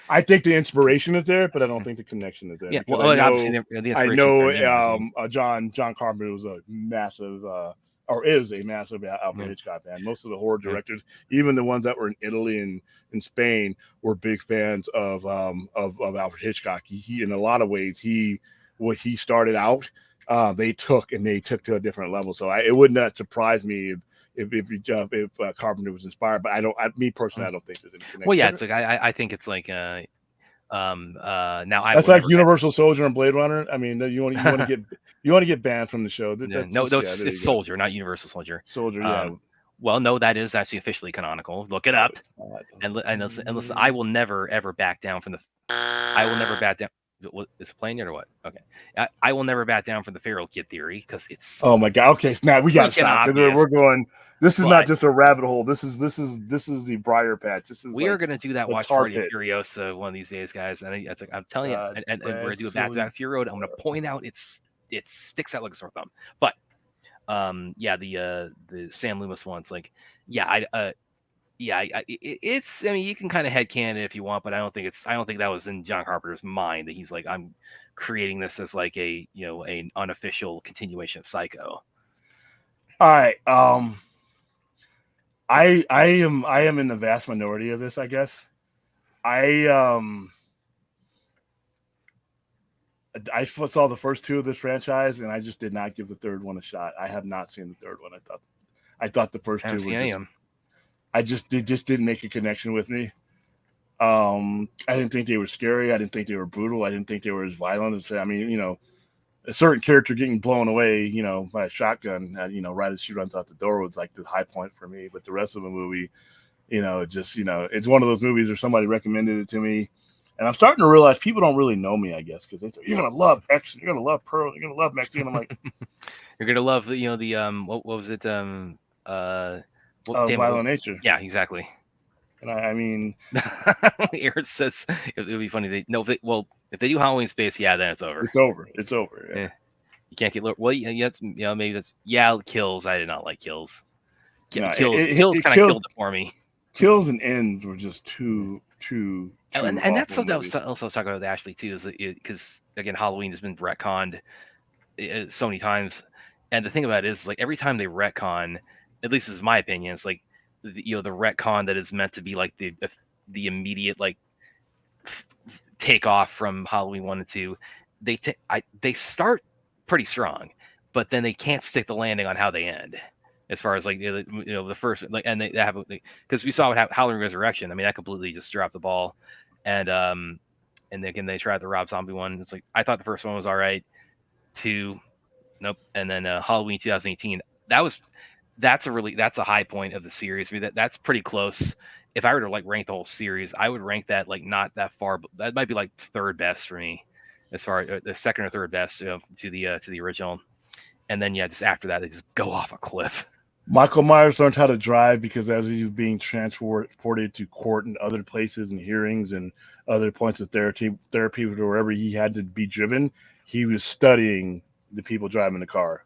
I think the inspiration is there, but I don't think the connection is there. Yeah, well, I know John Carpenter was a massive or is a massive Alfred Hitchcock fan. Most of the horror directors, even the ones that were in Italy and in Spain, were big fans of Alfred Hitchcock. He in a lot of ways what he started out. They took to a different level. So it would not surprise me if Carpenter was inspired. But me personally, I don't think there's any connection. Well, yeah, it's like I think it's like now that's like Universal Soldier and Blade Runner. I mean, you want to get banned from the show. It's Soldier, not Universal Soldier. Soldier, yeah. Well, no, that is actually officially canonical. Look it up. And listen, I will never ever back down from the. I will never back down. Is it playing yet or what? Okay, I will never back down from the feral kid theory because it's. Oh my god! Okay, now we got to stop because we're going. This is not just a rabbit hole. This is the briar patch. We are going to do that watch party of Furiosa one of these days, guys. And I'm telling you, and we're going to do a back Fury Road. I'm going to point out it sticks out like a sore thumb. But the Sam Loomis one's like, it's. I mean, you can kind of headcanon it if you want, but I don't think that was in John Carpenter's mind that he's like, I'm creating this as like a an unofficial continuation of Psycho. All right. I am in the vast minority of this, I guess. I saw the first 2 of this franchise, and I just did not give the third one a shot. I have not seen the third one. I thought the first 2 were just. They just didn't make a connection with me. I didn't think they were scary. I didn't think they were brutal. I didn't think they were as violent as. I mean, a certain character getting blown away, by a shotgun, right as she runs out the door was like the high point for me. But the rest of the movie, it's one of those movies where somebody recommended it to me, and I'm starting to realize people don't really know me. I guess because they say you're gonna love X, you're gonna love Pearl, you're gonna love Maxine. I'm like, you're gonna love what was it? Violent Nature. Yeah, exactly. And I mean, Aaron says it would be funny. If they do Halloween Space, yeah, then it's over. it's over. It's over. Yeah. You can't get well. Yeah, maybe that's Kills. I did not like Kills. No, Kills kind of killed it for me. Kills and Ends were just too. And that's something I was also talking about with Ashley too, is because again, Halloween has been retconned so many times, and the thing about it is, like, every time they retcon, at least this is my opinion, it's like the retcon that is meant to be like the immediate like take off from Halloween 1 and 2, they start pretty strong, but then they can't stick the landing on how they end. As far as like the first, like, and they have, because we saw what happened Halloween Resurrection. I mean, that completely just dropped the ball, and again they tried the Rob Zombie one. It's like, I thought the first one was all right. 2, nope, and then Halloween 2018. That's a high point of the series. I mean, that's pretty close. If I were to like rank the whole series, I would rank that like not that far, but that might be like third best for me, as far as the second or third best to the original. And then just after that, they just go off a cliff. Michael Myers learned how to drive because as he was being transported to court and other places and hearings and other points of therapy wherever he had to be driven, he was studying the people driving the car.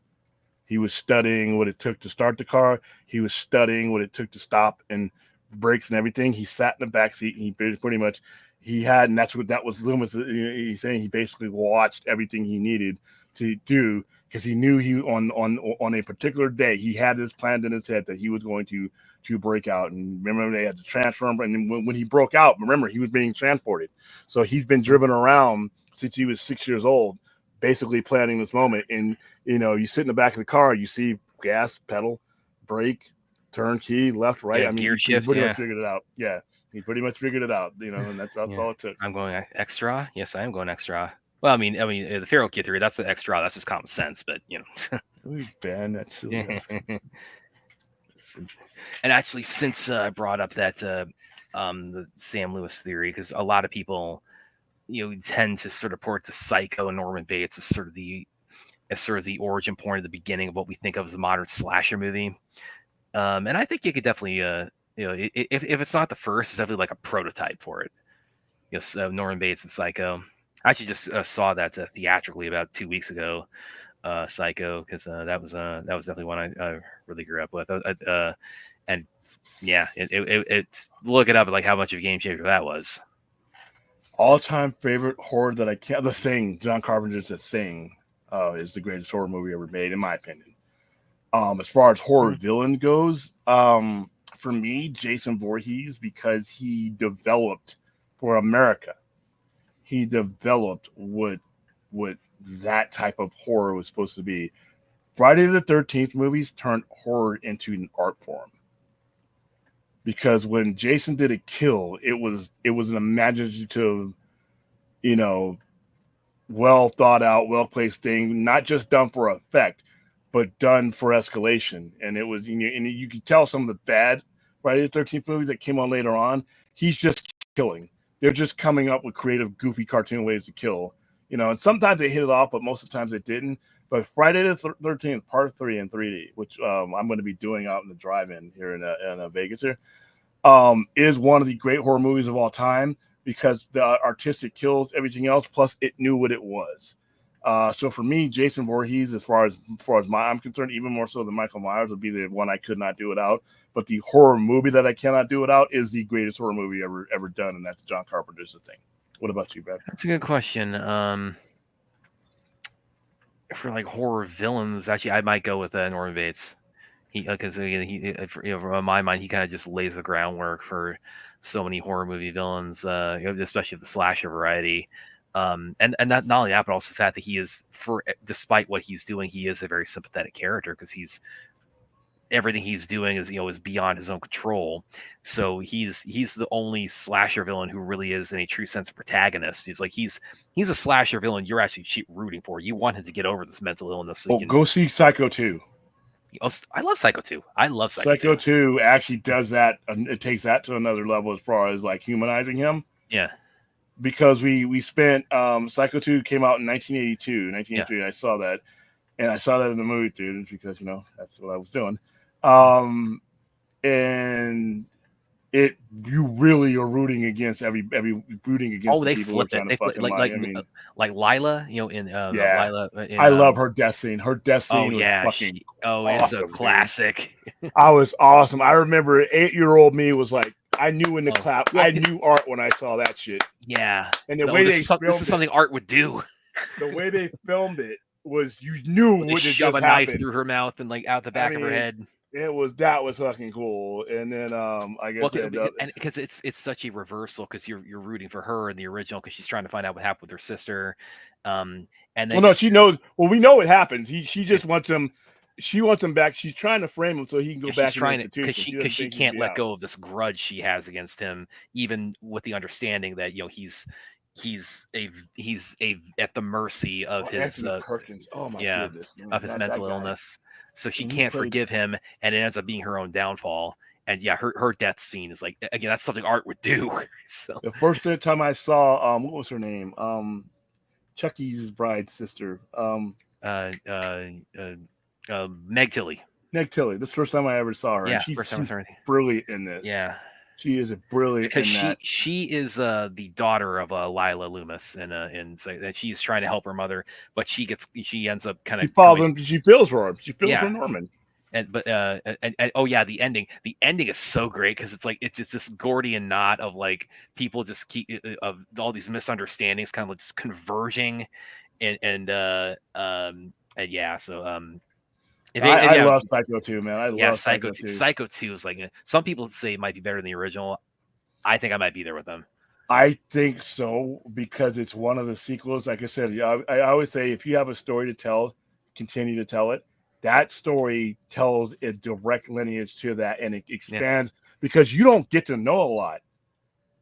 He was studying what it took to start the car. He was studying what it took to stop and brakes and everything. He sat in the back seat and he pretty much and that's what that was Loomis. He's saying he basically watched everything he needed to do, because he knew he on a particular day he had this planned in his head that he was going to break out. And remember, they had to transfer him, and then when he broke out, remember, he was being transported. So he's been driven around since he was 6 years old, basically planning this moment. And you sit in the back of the car, you see gas pedal, brake, turn key, left, right. I mean, gear shift, he pretty much figured it out. Yeah, he pretty much figured it out. And that's all it took. I'm going extra. Yes, I am going extra. Well, I mean, the feral kid theory, that's the extra. That's just common sense, but Ben, that's silly. And actually, since I brought up that the Sam Lewis theory, because a lot of people, tend to sort of port to Psycho and Norman Bates as sort of the origin point at the beginning of what we think of as the modern slasher movie. And I think you could definitely, if it's not the first, it's definitely like a prototype for it. Yes, Norman Bates and Psycho. I actually just saw that theatrically about 2 weeks ago, Psycho, because that was definitely one I really grew up with. And yeah, it look it up, like how much of a game changer that was. All-time favorite horror that I can't. The Thing, John Carpenter's The Thing, is the greatest horror movie ever made, in my opinion. As far as horror villain goes, for me, Jason Voorhees, because he developed for America. He developed what that type of horror was supposed to be. Friday the 13th movies turned horror into an art form. Because when Jason did a kill, it was an imaginative, well thought out, well placed thing, not just done for effect, but done for escalation. And it was, and you could tell some of the bad Friday the 13th movies that came on later on, he's just killing. They're just coming up with creative, goofy cartoon ways to kill. And sometimes they hit it off, but most of the times they didn't. But Friday the 13th, Part 3 in 3D, which I'm going to be doing out in the drive-in here in Vegas here, is one of the great horror movies of all time, because the artistic kills everything else, plus it knew what it was. So for me, Jason Voorhees, as far as I'm concerned, even more so than Michael Myers, would be the one I could not do without. But the horror movie that I cannot do without is the greatest horror movie ever done, and that's John Carpenter's The Thing. What about you, Ben? That's a good question. For like horror villains, actually, I might go with Norman Bates. Because from my mind, he kind of just lays the groundwork for so many horror movie villains, especially of the slasher variety. And not only that, but also the fact that he is, despite what he's doing, he is a very sympathetic character, because everything he's doing is beyond his own control. So he's the only slasher villain who really is in a true sense of protagonist. He's a slasher villain you're actually rooting for. You want him to get over this mental illness. So go see Psycho 2. I love Psycho 2. Psycho 2 actually does that. It takes that to another level as far as like humanizing him. Yeah. Because we spent Psycho 2 came out in 1982. I saw that. And I saw that in the movie theaters because, that's what I was doing. And you really are rooting against rooting against the They people who are flipped it. trying to They flipped fucking lie. I mean, like Lila, in yeah, Lila in I love her death scene. Her death oh scene was yeah, fucking it's a awesome, dude. classic. I was awesome. I remember 8-year-old me was like, I knew when to Oh, clap. well, I knew art when I saw that shit. yeah. And the Oh, way they this is filmed it, something art would do. the way they filmed it was you knew When they what had shove just a knife happened. through her mouth and like out the I back of her mean, head. that was fucking cool. And then like I Well, said, and because it's such a reversal because you're rooting for her in the original because she's trying to find out what happened with her sister, and well, then no, just she knows. Well, we know what happens. She just wants him. She wants him back. She's trying to frame him so he can go she's back in the trying to institution. She doesn't she think he can can't be let out. go of this grudge she has against him, even with the understanding that he's at the mercy of his Anthony Perkins. Oh my yeah goodness, man. of his That mental guy. illness, so she And he can't played forgive him, and it ends up being her own downfall. And yeah, her death scene is like, again, that's something art would do. So the first time I saw what was her name? Chucky's bride's sister. uh, uh, Meg Tilly. Meg Tilly. This is the first time I ever saw her. Yeah, And first time I she's saw her. brilliant in this. Yeah, She is brilliant because in that. she is the daughter of Lila Loomis, and she's trying to help her mother, but she ends up kind She of follows coming. him. She feels for him. She feels Yeah, for Norman. and oh yeah, the ending is so great because it's like it's just this Gordian knot of like people just keep of all these misunderstandings kind of like just converging, and yeah, so I yeah. love Psycho 2, man. I Yeah, love Psycho 2. Psycho 2 is like some people say it might be better than the original. I think I might be there with them. I think so because it's one of the sequels. Like I said, I always say if you have a story to tell, continue to tell it. That story tells a direct lineage to that, and it expands because you don't get to know a lot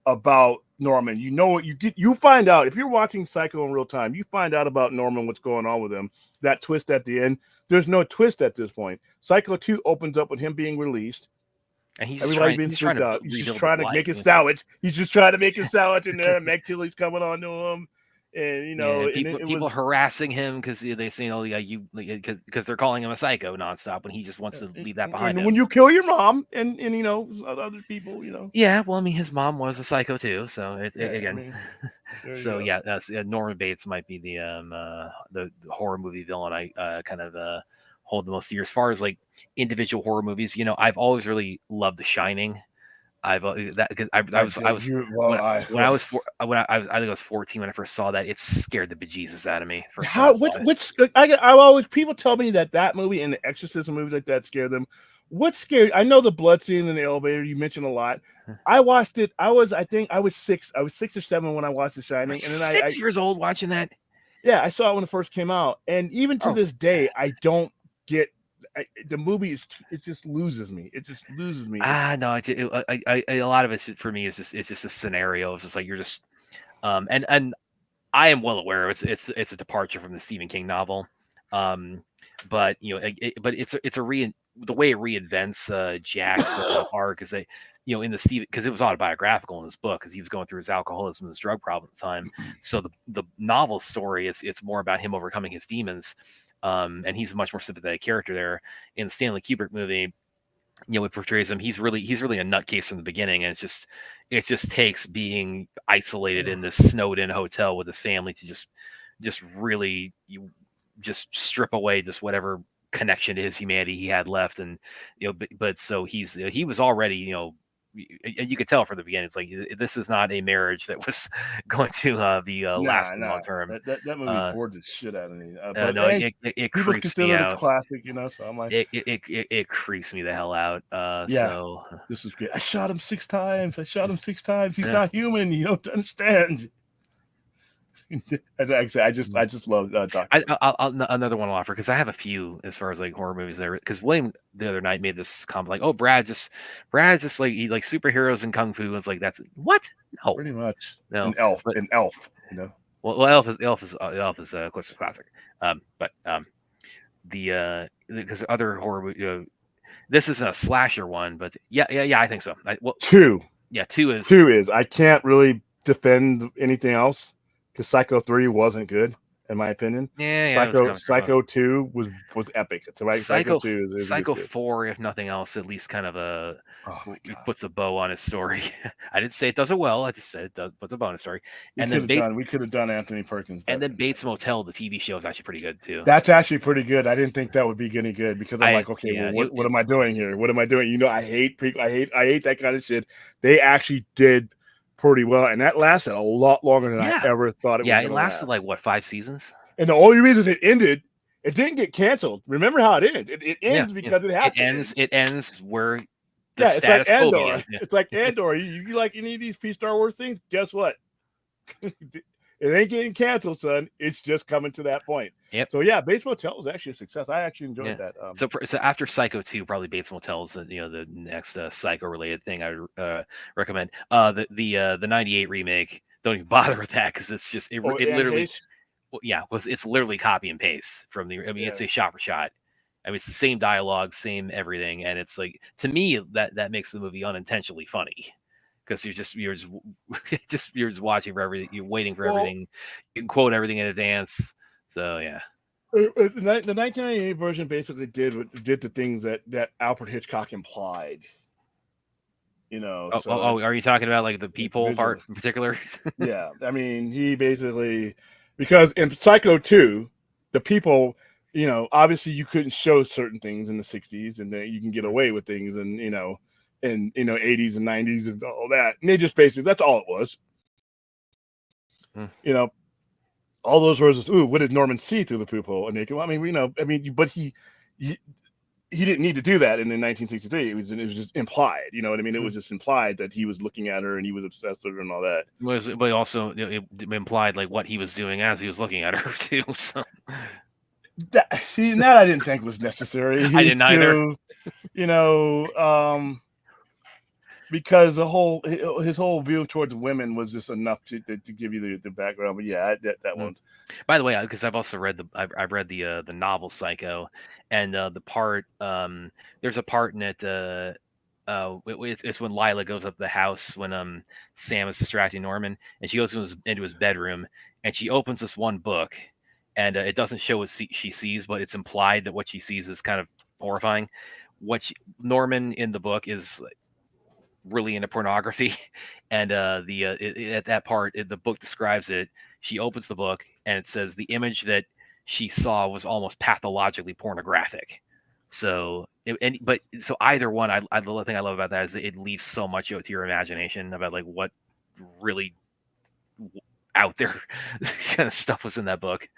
about Norman. You know what you find out if you're watching Psycho in real time. You find out about Norman, what's going on with him. That twist at the end. There's no twist at this point. Psycho 2 opens up with him being released. And Everybody being freaked out. He's just trying to make his sandwich. He's just trying to make his sandwich in there. Meg Tilly's coming on to him, and people harassing him because they say, "Oh yeah, because they're calling him a psycho nonstop," when he just wants to leave that behind him. When you kill your mom and other people, Yeah, well, I mean, his mom was a psycho too, so again. So yeah, Norman Bates might be the horror movie villain I kind of hold the most dear. As far as like individual horror movies, I've always really loved The Shining. I think I was 14 when I first saw that. It scared the bejesus out of me. I always people tell me that movie and the exorcism movies like that scare them. What scared? I know the blood scene in the elevator you mentioned a lot. I watched it. I think I was 6. I was 6 or 7 when I watched The Shining, and then 6 years old watching that. Yeah, I saw it when it first came out, and even to this day, I don't get the movie. It just loses me. It just loses me. No, a lot of it for me is just a scenario. It's just like you're just, and I am well aware it's a departure from the Stephen King novel, but but it's the way it reinvents Jack's arc is that in the Stephen, because it was autobiographical in his book because he was going through his alcoholism and his drug problem at the time. So the novel story it's more about him overcoming his demons. And he's a much more sympathetic character there. In the Stanley Kubrick movie, it portrays him. He's really a nutcase from the beginning, and it just takes being isolated in this snowed-in hotel with his family to just really just strip away just whatever connection to his humanity he had left, and but so he was already you could tell from the beginning, it's like this is not a marriage that was going to be lasting long term. That movie bored the shit out of me. But no, it creeps me out. It a classic, so I'm like, it creeps me the hell out. So this is great. I shot him 6 times. He's not human. You don't understand. As I say, I just love Doctor. Another one I'll offer because I have a few as far as like horror movies there. Because William the other night made this comment like, "Oh, Brad's just like he like superheroes and kung fu." And it's like that's what? No, pretty much. No, an elf. Well, Elf is a classic. But because other horror movie, this isn't a slasher one, but yeah, I think so. 2. Yeah, 2 is. I can't really defend anything else. Because Psycho 3 wasn't good. in my opinion. Yeah, Psycho 2 was epic. It's right. Psycho 2 is Psycho good. 4, if nothing else, at least kind of Oh my god, puts a bow on his story. I didn't say it does it well. I just said it does puts a bow on his story. we could have done Anthony Perkins better. And then Bates Motel, the TV show, is actually pretty good too. That's actually pretty good. I didn't think that would be any good because I'm like, okay, well, what am I doing here? What am I doing? You know, I hate that kind of shit. They actually did pretty well, and that lasted a lot longer than I ever thought it was. Yeah, it lasted like what, 5 seasons? And the only reason it ended, it didn't get canceled. Remember how it ended? It ends because it has to end. It ends where it's like Andor. It's like Andor. You like any of these Star Wars things? Guess what? It ain't getting canceled, son. It's just coming to that point. Yep. So yeah, Bates Motel was actually a success. I actually enjoyed that. So after Psycho 2, probably Bates Motel is the next Psycho related thing I recommend. The '98 remake. Don't even bother with that because it's just it literally. It's literally copy and paste from the. I mean, it's a shot for shot. I mean, it's the same dialogue, same everything, and it's like, to me, that makes the movie unintentionally funny. Because you're just watching for everything, you're waiting for everything, you can quote everything in advance. So yeah, the 1998 version basically did the things that Alfred Hitchcock implied. You know. Are you talking about like the people part in particular? Yeah, I mean, he basically, because in Psycho 2, the people, you know, obviously you couldn't show certain things in the 60s, and then you can get away with things, and in 80s and 90s and all that. And they just basically, that's all it was. You know, all those words, ooh, what did Norman see through the peephole? And I mean, but he didn't need to do that in 1963. It was just implied. You know what I mean? It was just implied that he was looking at her and he was obsessed with her and all that. But also it implied like what he was doing as he was looking at her too. So that I didn't think was necessary. I didn't either. You know, because his whole view towards women was just enough to give you the background. But yeah, that one. By the way, because I've also read I've read the novel Psycho, and the part there's a part in it. It's when Lila goes up to the house when Sam is distracting Norman, and she goes into his bedroom, and she opens this one book, and it doesn't show what she sees, but it's implied that what she sees is kind of horrifying. Norman in the book is really into pornography, and at that part, the book describes it. She opens the book and it says the image that she saw was almost pathologically pornographic. So either one, the thing I love about that is it leaves so much to your imagination about like what really out there kind of stuff was in that book.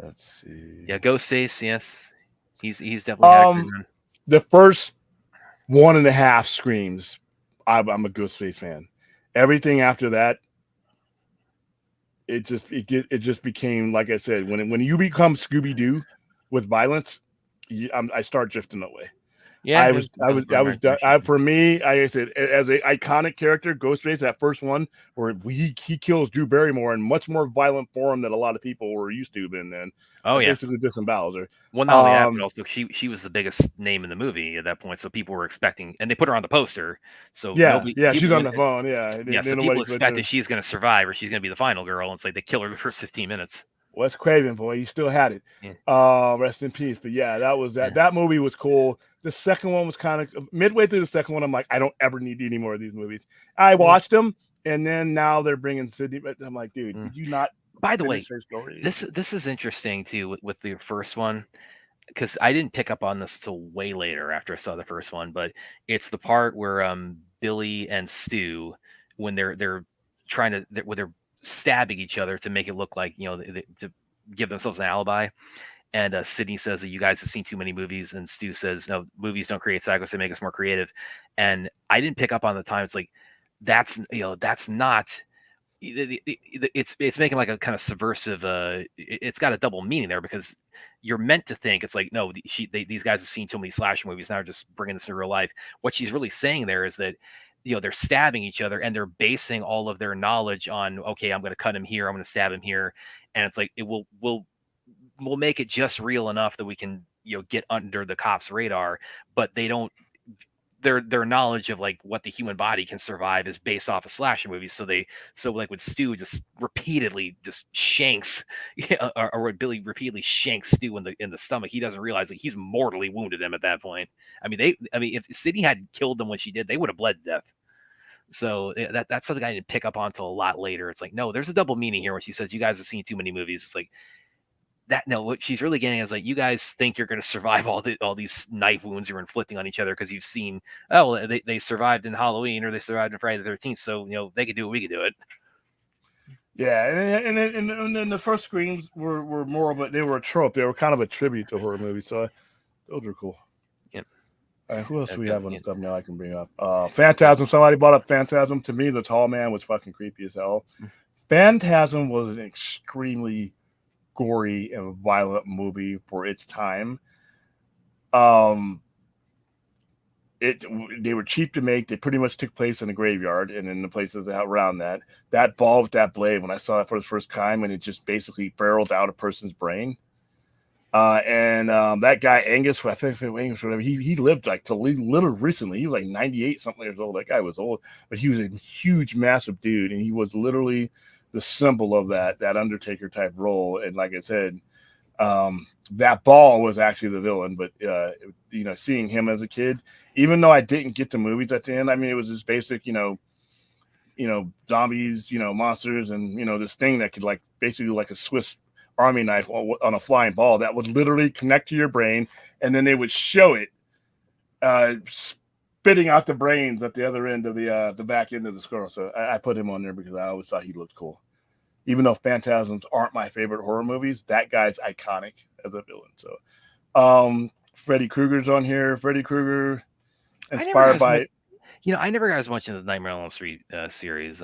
Let's see. Yeah, Ghostface. Yes, he's definitely the first 1.5 screams. I'm a Ghostface fan. Everything after that, it just became, like I said, when you become Scooby-Doo with violence, I start drifting away. Yeah, I was done. For me, like I said, as an iconic character, Ghostface, that first one where he kills Drew Barrymore in much more violent form than a lot of people were used to then. Basically disembows her. Well, not only that, but also she was the biggest name in the movie at that point, so people were expecting, and they put her on the poster. So she's on the phone. So people expect that she's going to survive or she's going to be the final girl, and it's like they kill her the first 15 minutes. Wes Craven, boy, he still had it. Yeah. Rest in peace. But yeah, that was that. That movie was cool. The second one was kind of midway through the second one. I'm like, I don't ever need any more of these movies. I watched them, and then now they're bringing Sydney. But I'm like, dude, did you not? By the way, this is interesting too with the first one, because I didn't pick up on this till way later after I saw the first one. But it's the part where Billy and Stu, when they're stabbing each other to make it look like, to give themselves an alibi. And Sydney says that you guys have seen too many movies, and Stu says, no, movies don't create psychos, they make us more creative. And I didn't pick up on the time. It's like, that's not, it's making like a kind of subversive, it's got a double meaning there, because you're meant to think it's like, no, these guys have seen too many slasher movies, now they're just bringing this in real life. What she's really saying there is that, they're stabbing each other and they're basing all of their knowledge on, okay, I'm going to cut him here, I'm going to stab him here. And it's like, we'll make it just real enough that we can, get under the cops' radar, but they don't their knowledge of like what the human body can survive is based off of slasher movies. So like when Stu just repeatedly just shanks, or when Billy repeatedly shanks Stu in the stomach, he doesn't realize that he's mortally wounded him at that point. I mean, if Sydney had killed them when she did, they would have bled to death. So that's something I didn't pick up on until a lot later. It's like, no, there's a double meaning here when she says you guys have seen too many movies. It's like that. No, what she's really getting is like, you guys think you're going to survive all these knife wounds you're inflicting on each other because you've seen, oh, they survived in Halloween or they survived in Friday the 13th, so they could do it, we could do it. Yeah, and then the first screams were more of they were a trope. They were kind of a tribute to horror movies, so those were cool. Yep. Who else do we have on the thumbnail I can bring up? Phantasm. Somebody brought up Phantasm. To me, the tall man was fucking creepy as hell. Phantasm was an extremely gory and violent movie for its time. They were cheap to make. They pretty much took place in a graveyard and in the places around that. That ball with that blade, when I saw it for the first time, and it just basically barreled out a person's brain. That guy Angus, I think Angus, whatever, he lived like to little recently. He was like 98 something years old. That guy was old, but he was a huge, massive dude, and he was literally the symbol of that Undertaker type role. And like I said, that ball was actually the villain. But seeing him as a kid, even though I didn't get the movies at the end, I mean, it was just basic, zombies, monsters, and this thing that could like basically like a Swiss Army knife on a flying ball that would literally connect to your brain, and then they would show it spitting out the brains at the other end of the back end of the skull. So I put him on there because I always thought he looked cool. Even though Phantasms aren't my favorite horror movies, that guy's iconic as a villain. So Freddy Krueger's on here. Freddy Krueger, inspired by... I never got as much into the Nightmare on Elm Street series.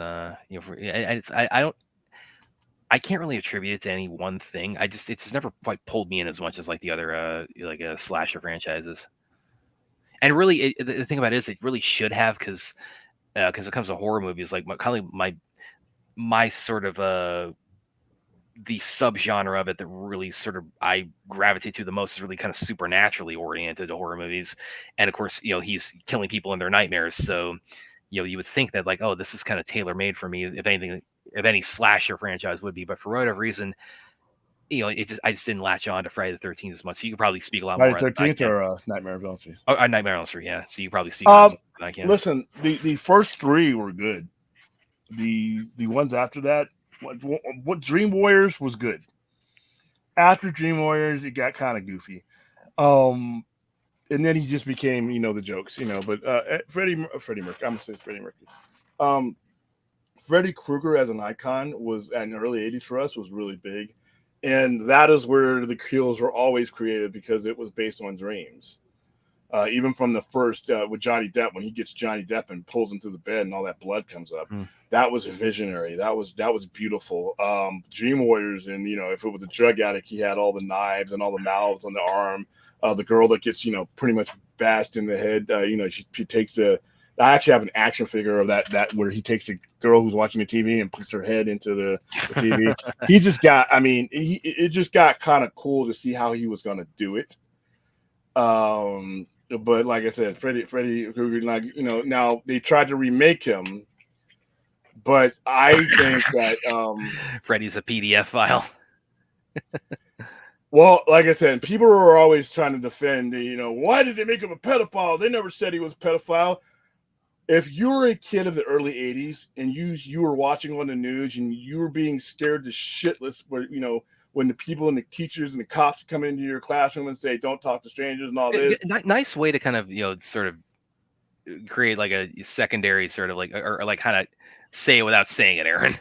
I can't really attribute it to any one thing. It's just never quite pulled me in as much as like the other slasher franchises. And really, the thing about it is it really should have, because it comes to horror movies, like my sort of the subgenre of it that really sort of I gravitate to the most is really kind of supernaturally oriented horror movies. And of course, he's killing people in their nightmares, so you would think that like, oh, this is kind of tailor made for me. If anything, if any slasher franchise would be, but for whatever reason, I just didn't latch on to Friday the 13th as much. So you could probably speak a lot more. Friday the 13th or Nightmare on Elm Street? Oh, Nightmare on Elm Street, yeah. So you probably speak a lot more than I can. Listen, the first three were good. The ones after that, what Dream Warriors was good. After Dream Warriors, it got kind of goofy. And then he just became, the jokes, but Freddie Mercury, I'm gonna say Freddie Mercury. Freddy Krueger as an icon was in the early 80s for us was really big. And that is where the kills were always created, because it was based on dreams. Even from the first with Johnny Depp, when he gets Johnny Depp and pulls him to the bed and all that blood comes up, that was visionary. That was beautiful. Dream Warriors, and if it was a drug addict, he had all the knives and all the mouths on the arm. The girl that gets pretty much bashed in the head. She takes I actually have an action figure of that where he takes the girl who's watching the TV and puts her head into the TV. He just got, it just got kind of cool to see how he was going to do it. But like I said, Freddy Krueger, now they tried to remake him, but I think that Freddy's a PDF file. Well, like I said, people were always trying to defend, why did they make him a pedophile? They never said he was a pedophile. If you were a kid of the early 80s and you were watching on the news and you were being scared to shitless, when the people and the teachers and the cops come into your classroom and say, don't talk to strangers and all this. Nice way to kind of, sort of create like a secondary sort of like, or like kind of say it without saying it, Aaron.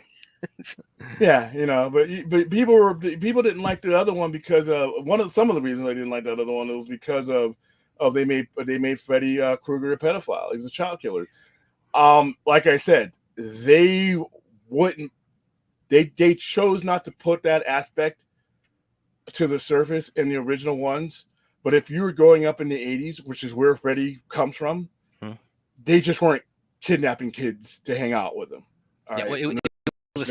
Yeah, but people didn't like the other one because some of the reasons they didn't like the other one was because of they made Freddy Krueger a pedophile. He was a child killer. Like I said, they chose not to put that aspect to the surface in the original ones. But if you were growing up in the 80s, which is where Freddy comes from, they just weren't kidnapping kids to hang out with them. It was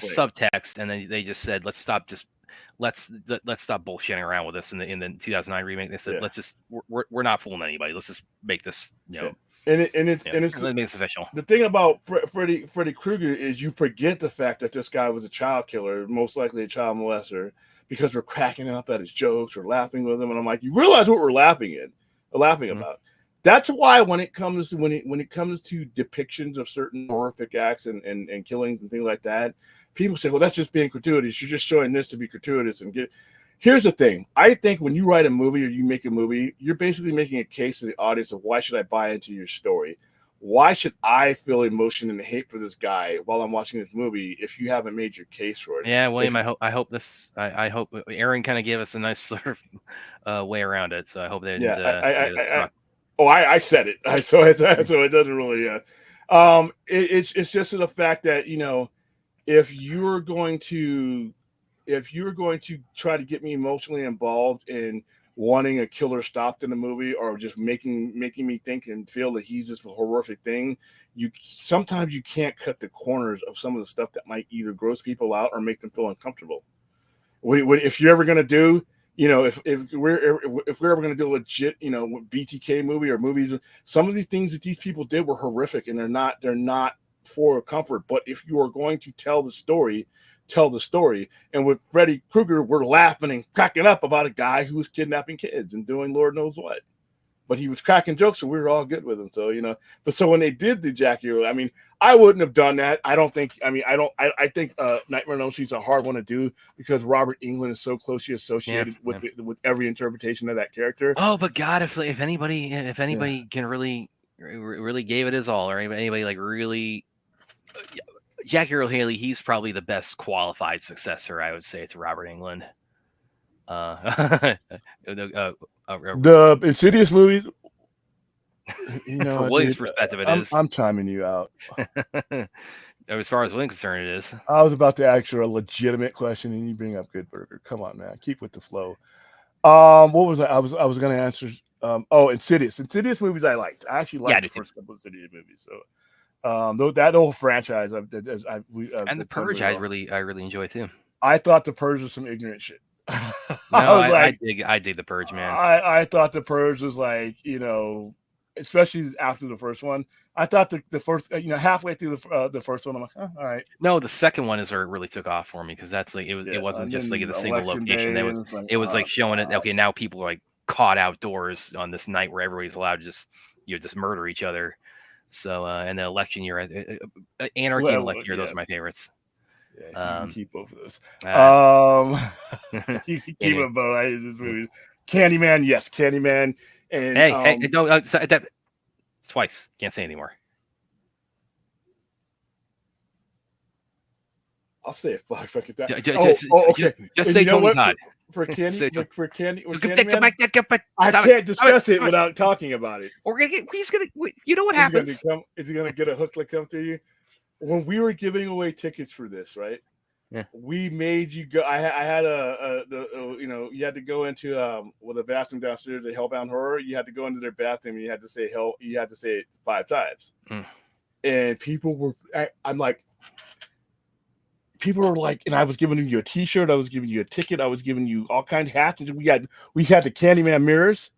subtext, and then they just said, let's stop just let's stop bullshitting around with this in the 2009 remake. They said, Yeah. let's just we're not fooling anybody. Let's just make this, Yeah. And it's let's make this official. The thing about Freddy Krueger is you forget the fact that this guy was a child killer, most likely a child molester, because we're cracking up at his jokes or laughing with him. And I'm like, you realize what we're laughing about. That's why when it comes to depictions of certain horrific acts and killings and things like that, people say, well, that's just being gratuitous. You're just showing this to be gratuitous. Here's the thing. I think when you write a movie or you make a movie, you're basically making a case to the audience of why should I buy into your story? Why should I feel emotion and hate for this guy while I'm watching this movie if you haven't made your case for it? Yeah, William, I hope Aaron kind of gave us a nice sort of way around it. So I hope that. I said it. So it doesn't really. It's just the fact that, you know, if you're going to try to get me emotionally involved in wanting a killer stopped in the movie, or just making me think and feel that he's this horrific thing, sometimes you can't cut the corners of some of the stuff that might either gross people out or make them feel uncomfortable. If you're ever going to do, you know, if we're ever going to do a legit, you know, BTK movie or movies, some of these things that these people did were horrific, and they're not for comfort. But if you are going to tell the story. And with Freddy Krueger, we're laughing and cracking up about a guy who was kidnapping kids and doing Lord knows what. But he was cracking jokes, so we were all good with him. So, you know, but so when they did the Jackie Earle, I mean, I wouldn't have done that. I think Nightmare on Elm Street is a hard one to do because Robert Englund is so closely associated with every interpretation of that character. Oh, but God, if anybody can really gave it his all, or anybody like really. Jackie Earle Haley, he's probably the best qualified successor, I would say, to Robert Englund. The Insidious movie, you know, from William's perspective, I'm timing you out. As far as William's concerned, it is. I was about to ask you a legitimate question, and you bring up Good Burger. Come on, man, keep with the flow. What was I was going to answer? Insidious movies I liked. I actually liked the first couple of Insidious movies. So. That whole franchise, and The Purge, I really enjoy too. I thought The Purge was some ignorant shit. I dig The Purge, man. I thought The Purge was like, you know, especially after the first one. I thought the first, you know, halfway through the first one, I'm like, all right. No, the second one is where it really took off for me because that's like it wasn't just like the single location. It was like showing it. Okay, now people are like caught outdoors on this night where everybody's allowed to just murder each other. So, and the election year, Anarchy and election year, those are my favorites. Yeah, you can keep both of those. You can keep them both. Candyman, yes, Candyman. And hey, no, twice. Can't say anymore. I'll say it. Fuck it. Okay. Just say Tony Todd. For Candyman, I can't discuss it without talking about it. He's gonna. You know what happens? Is he gonna get a hook that come through you? When we were giving away tickets for this, right? Yeah. We made you go. I had you had to go into with a bathroom downstairs at Hellbound Horror. You had to go into their bathroom and you had to say hell. You had to say it 5 times, and people were. I'm like. People were like, and I was giving you a T-shirt, I was giving you a ticket, I was giving you all kinds of hats. We had the Candyman mirrors.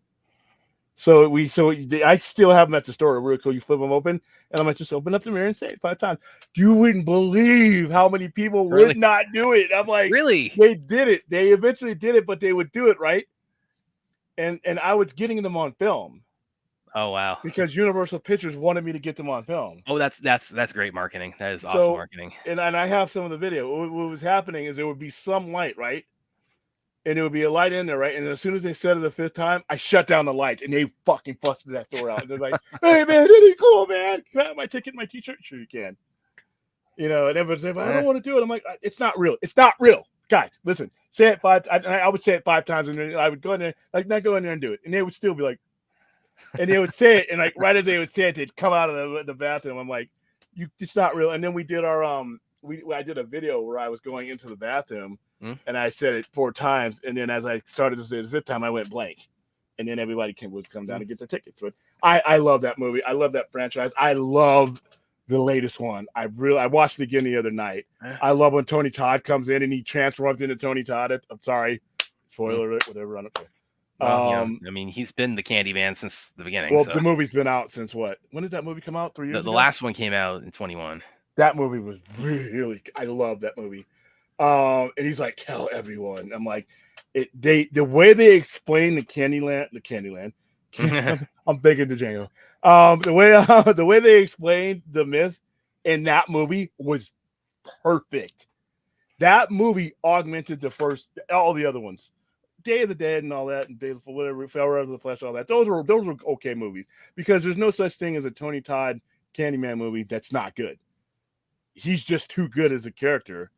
So I still have them at the store. Real cool. You flip them open, and I'm like, just open up the mirror and say it 5 times. You wouldn't believe how many people would not do it. I'm like, really? They did it. They eventually did it, but they would do it right. And I was getting them on film. Oh wow! Because Universal Pictures wanted me to get them on film. Oh, that's great marketing. That is awesome marketing. And I have some of the video. What was happening is there would be some light, right? And there would be a light in there, right? And as soon as they said it the 5th time, I shut down the lights, and they fucking busted that door out. And they're like, "Hey man, this is cool, man. Can I have my ticket, my T-shirt? Sure you can." You know, and everyone's like, "I don't want to do it." I'm like, "It's not real. It's not real, guys. Listen, say it 5. I would say it 5 times, and then I would go in there, like, not go in there and do it, and they would still be like. And they would say it, and like right as they would say it, they'd come out of the bathroom. I'm like, it's not real. And then we did our I did a video where I was going into the bathroom, and I said it 4 times, and then as I started to say the 5th time, I went blank, and then everybody would come down to get their tickets. But I love that movie. I love that franchise. I love The latest one. I watched it again the other night. I love when Tony Todd comes in and he transforms into Tony Todd. I'm sorry, spoiler alert, whatever. I don't care. Well, I mean, he's been the Candyman since the beginning. Well, so. the movie's been out since what? When did that movie come out? 3 years ago. The last one came out in 21. That movie was really. I love that movie. And he's like, tell everyone. I'm like, the way they explain the Candyland. I'm thinking the Django. The way they explained the myth in that movie was perfect. That movie augmented all the other ones, Day of the Dead and all that, and Day of whatever, Fell of the Flesh, all that. Those were okay movies because there's no such thing as a Tony Todd Candyman movie that's not good. He's just too good as a character.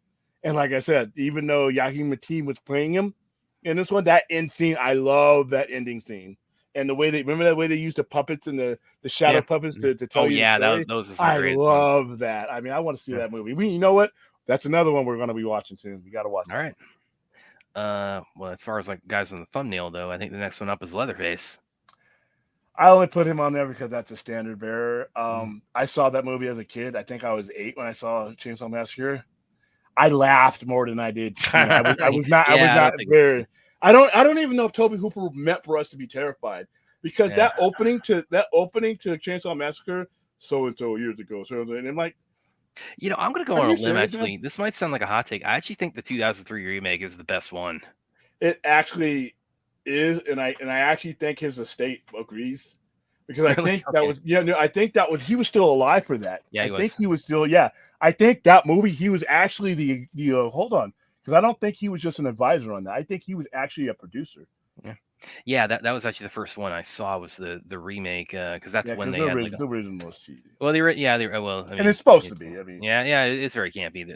And like I said, even though Yahya Mateen was playing him in this one, that end scene, I love that ending scene. And the way they used the puppets and the shadow puppets to tell you the story? Those I love that. I mean, I want to see that movie. You know what? That's another one we're going to be watching soon. We got to watch. All right. Well, as far as like guys on the thumbnail, though, I think the next one up is Leatherface. I only put him on there because that's a standard bearer. I saw that movie as a kid. I think I was 8 when I saw Chainsaw Massacre. I laughed more than I did. I was not very. I don't even know if Tobe Hooper meant for us to be terrified because that opening to Chainsaw Massacre so and so years ago. So and I'm like, I'm gonna go on a limb. Actually, this might sound like a hot take. I actually think the 2003 remake is the best one. It actually is, and I actually think his estate agrees because I think I think that was he was still alive for that. Yeah, I think he was still. Yeah, I think that movie he was actually the hold on. Because I don't think he was just an advisor on that. I think he was actually a producer. Yeah, that was actually the first one I saw was the remake because that's when they had the original was cheating. Well, well, I mean, and it's supposed to be. I mean, yeah, it's very campy.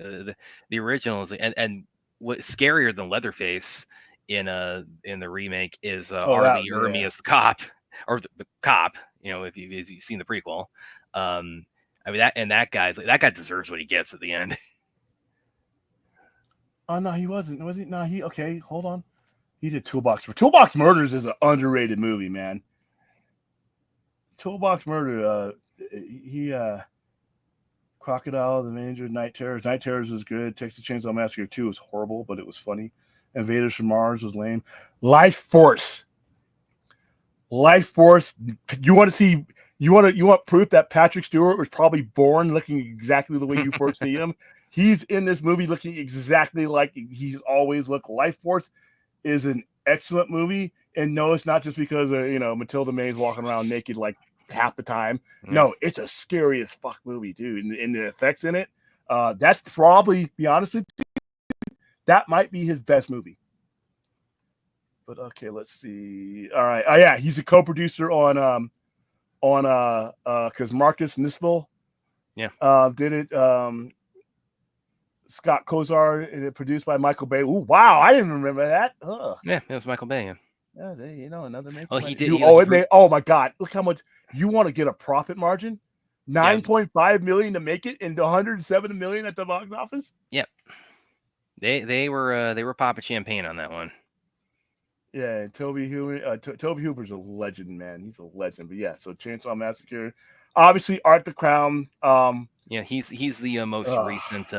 The original is and what's scarier than Leatherface in the remake is R. Lee Ermey as the cop or the cop. If you've seen the prequel, I mean that guy deserves what he gets at the end. Oh no, he wasn't. Was he? No, he. Okay, hold on. He did Toolbox Murders is an underrated movie, man. Toolbox Murder. He Crocodile, The Manger, Night Terrors. Night Terrors was good. Texas Chainsaw Massacre 2 was horrible, but it was funny. Invaders from Mars was lame. Life Force. You want to see? You want proof that Patrick Stewart was probably born looking exactly the way you first see him. He's in this movie looking exactly like he's always looked. Life Force is an excellent movie. And no, it's not just because Matilda May's walking around naked like half the time. No, it's a scary as fuck movie, dude. And the effects in it, that's probably, be honest with you, that might be his best movie. But okay, let's see. All right. Oh yeah, he's a co-producer on because Marcus Nispel did it. Scott Kozar, and it produced by Michael Bay. Ooh, wow, I didn't remember that. Ugh. Yeah, it was Michael Bay. Yeah, another maker. Oh, he did. Oh my God, look how much you want to get a profit margin. 9.5 million to make it, and 107 million at the box office. Yep. They were popping champagne on that one. Yeah, Tobe Hooper's a legend, man. He's a legend. But yeah, so Chainsaw Massacre, obviously Art the Clown. Yeah, he's the most recent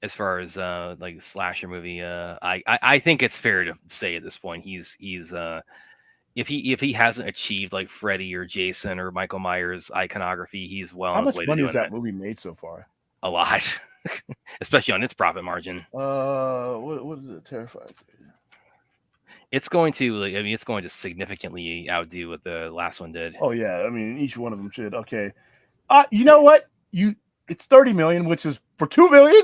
as far as like slasher movie. I think it's fair to say at this point he's if he hasn't achieved like Freddy or Jason or Michael Myers iconography, he's well on his way to doing that. How much money has that movie made so far? A lot, especially on its profit margin. What is it? Terrified. It's going to significantly outdo what the last one did. Oh yeah, I mean each one of them should. Okay, you know what? It's 30 million, which is for 2 million.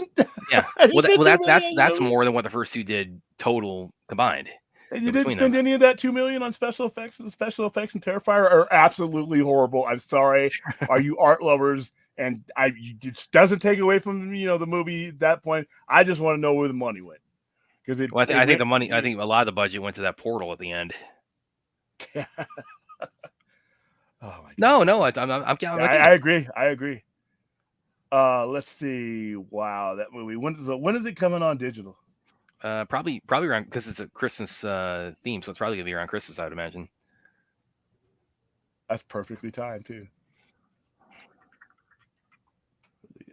Yeah, that's more than what the first two did total combined. And you didn't spend any of that 2 million on special effects, and special effects and Terrifier are absolutely horrible. I'm sorry. Are you art lovers? And it doesn't take away from the movie at that point. I just want to know where the money went. Because I think a lot of the budget went to that portal at the end. Oh my God. No, I agree. Let's see. Wow, that movie. When is it coming on digital? Probably around, because it's a Christmas theme, so it's probably gonna be around Christmas, I would imagine. That's perfectly timed too.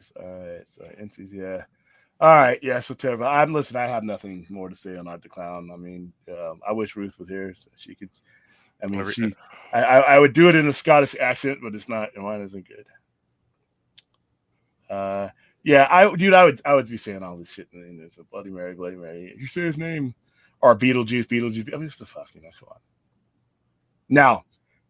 release. All right, so NC's, yeah. All right, yeah, so terrible. I have nothing more to say on Art the Clown. I mean, I wish Ruth was here so she could. I mean, I would do it in a Scottish accent, but it's not. Mine isn't good. Yeah, I would be saying all this shit. And there's a Bloody Mary. You say his name, or Beetlejuice. I mean, what the fuck, come on. Now,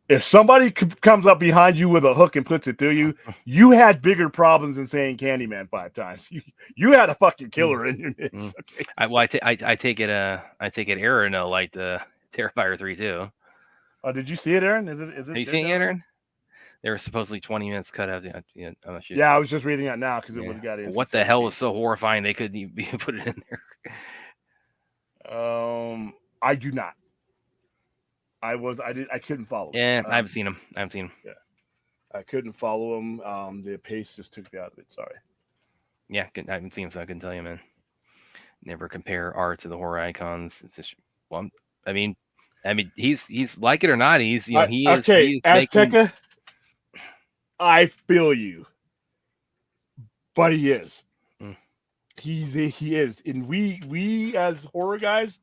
if somebody comes up behind you with a hook and puts it through you, you had bigger problems than saying Candyman 5 times. You had a fucking killer in your midst. Okay. I take it. Aaron liked Terrifier 3 too. Oh, did you see it, Aaron? Is it? Have you seen it, Aaron? There were supposedly 20 minutes cut out. I'm not sure. Yeah, I was just reading it now because it would have got in. What the hell was so horrifying they couldn't even put it in there? I do not. I couldn't follow him. Yeah, I haven't seen him. Yeah. I couldn't follow him. The pace just took me out of it. Sorry. Yeah, I haven't seen him, so I couldn't tell you, man. Never compare art to the horror icons. It's just I mean, he's like it or not, he is. Okay, Azteca. I feel you, but he is. He is, and we as horror guys.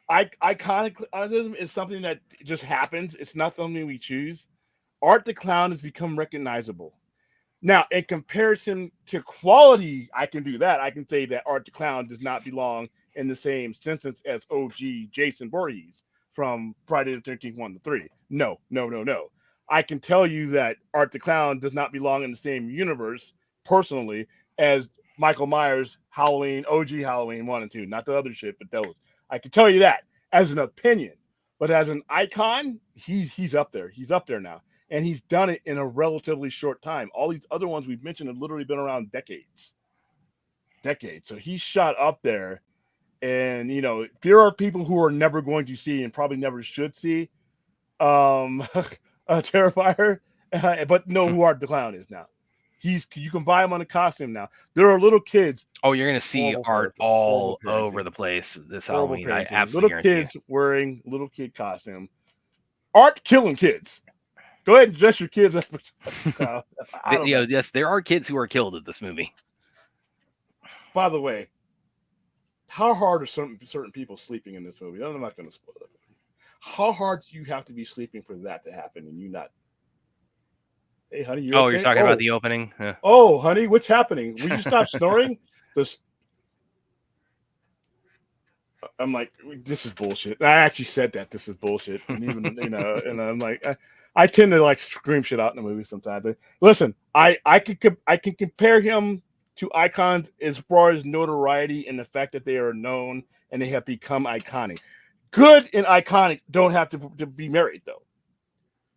Iconicalism is something that just happens. It's not something we choose. Art the Clown has become recognizable. Now, in comparison to quality, I can do that. I can say that Art the Clown does not belong in the same sentence as OG Jason Voorhees from Friday the 13th 1 to 3. No. I can tell you that Art the Clown does not belong in the same universe, personally, as Michael Myers' Halloween, OG Halloween 1 and 2. Not the other shit, but those. I can tell you that as an opinion, but as an icon, he's up there. He's up there now, and he's done it in a relatively short time. All these other ones we've mentioned have literally been around decades. So he's shot up there, and there are people who are never going to see and probably never should see Terrifier, but know who Art the Clown is now. You can buy him on a costume now. There are little kids. Oh, you're gonna see art all over the place this Halloween. I absolutely little kids wearing little kid costume. Art killing kids. Go ahead and dress your kids up. Yes, there are kids who are killed at this movie. By the way, how hard are certain people sleeping in this movie? I'm not going to spoil it. How hard do you have to be sleeping for that to happen and you not? Hey, honey, you're talking about the opening? Yeah. Oh, honey, what's happening? Will you stop snoring? I'm like, this is bullshit. I actually said that this is bullshit. And even, and I'm like, I tend to like scream shit out in the movie sometimes. But listen, I can compare him to icons as far as notoriety and the fact that they are known and they have become iconic. Good and iconic don't have to be married, though.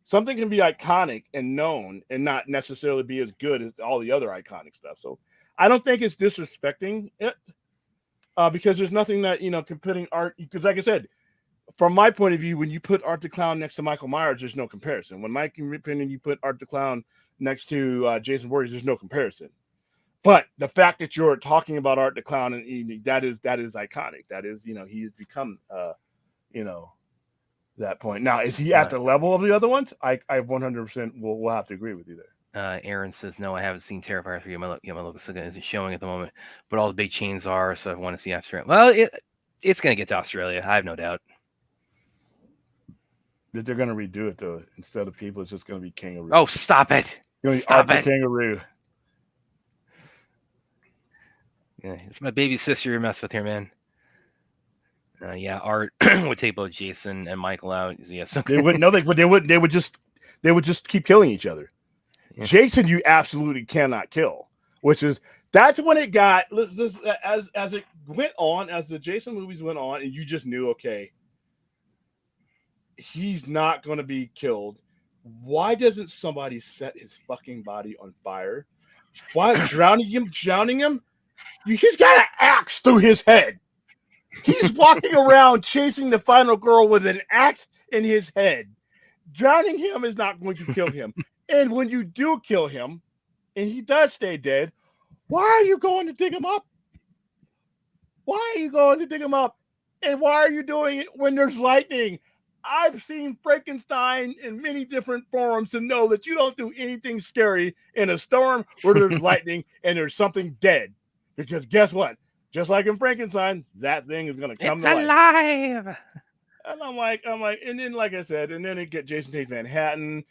Something can be iconic and known and not necessarily be as good as all the other iconic stuff. So I don't think it's disrespecting it because there's nothing that, comparing art. Because like I said, from my point of view, when you put Art the Clown next to Michael Myers, there's no comparison. When Mike, in my opinion, you put Art the Clown next to Jason Voorhees, there's no comparison. But the fact that you're talking about Art the Clown, and that is iconic. That is, he has become, that point. Now, is he at the level of the other ones? I 100% will have to agree with you there. Aaron says, no, I haven't seen Terrifier 3. My look isn't showing at the moment, but all the big chains are, so I want to see after it. Well, it's going to get to Australia. I have no doubt. That they're going to redo it, though. Instead of people, it's just going to be Kangaroo. Oh, stop it. Stop it. Kangaroo. Yeah, it's my baby sister you mess with here, man. Art would take both Jason and Michael out. Yes, they wouldn't. No, they would just keep killing each other. Yeah. Jason, you absolutely cannot kill. That's when it got as it went on, as the Jason movies went on, and you just knew, okay, he's not going to be killed. Why doesn't somebody set his fucking body on fire? Why drowning him? He's got an axe through his head. He's walking around chasing the final girl with an axe in his head. Drowning him is not going to kill him. And when you do kill him, and he does stay dead, why are you going to dig him up? And why are you doing it when there's lightning? I've seen Frankenstein in many different forms to know that you don't do anything scary in a storm where there's lightning and there's something dead. Because guess what? Just like in Frankenstein, that thing is going to come It's to life. alive. And I'm like, and then like I said, and then it get Jason Takes Manhattan.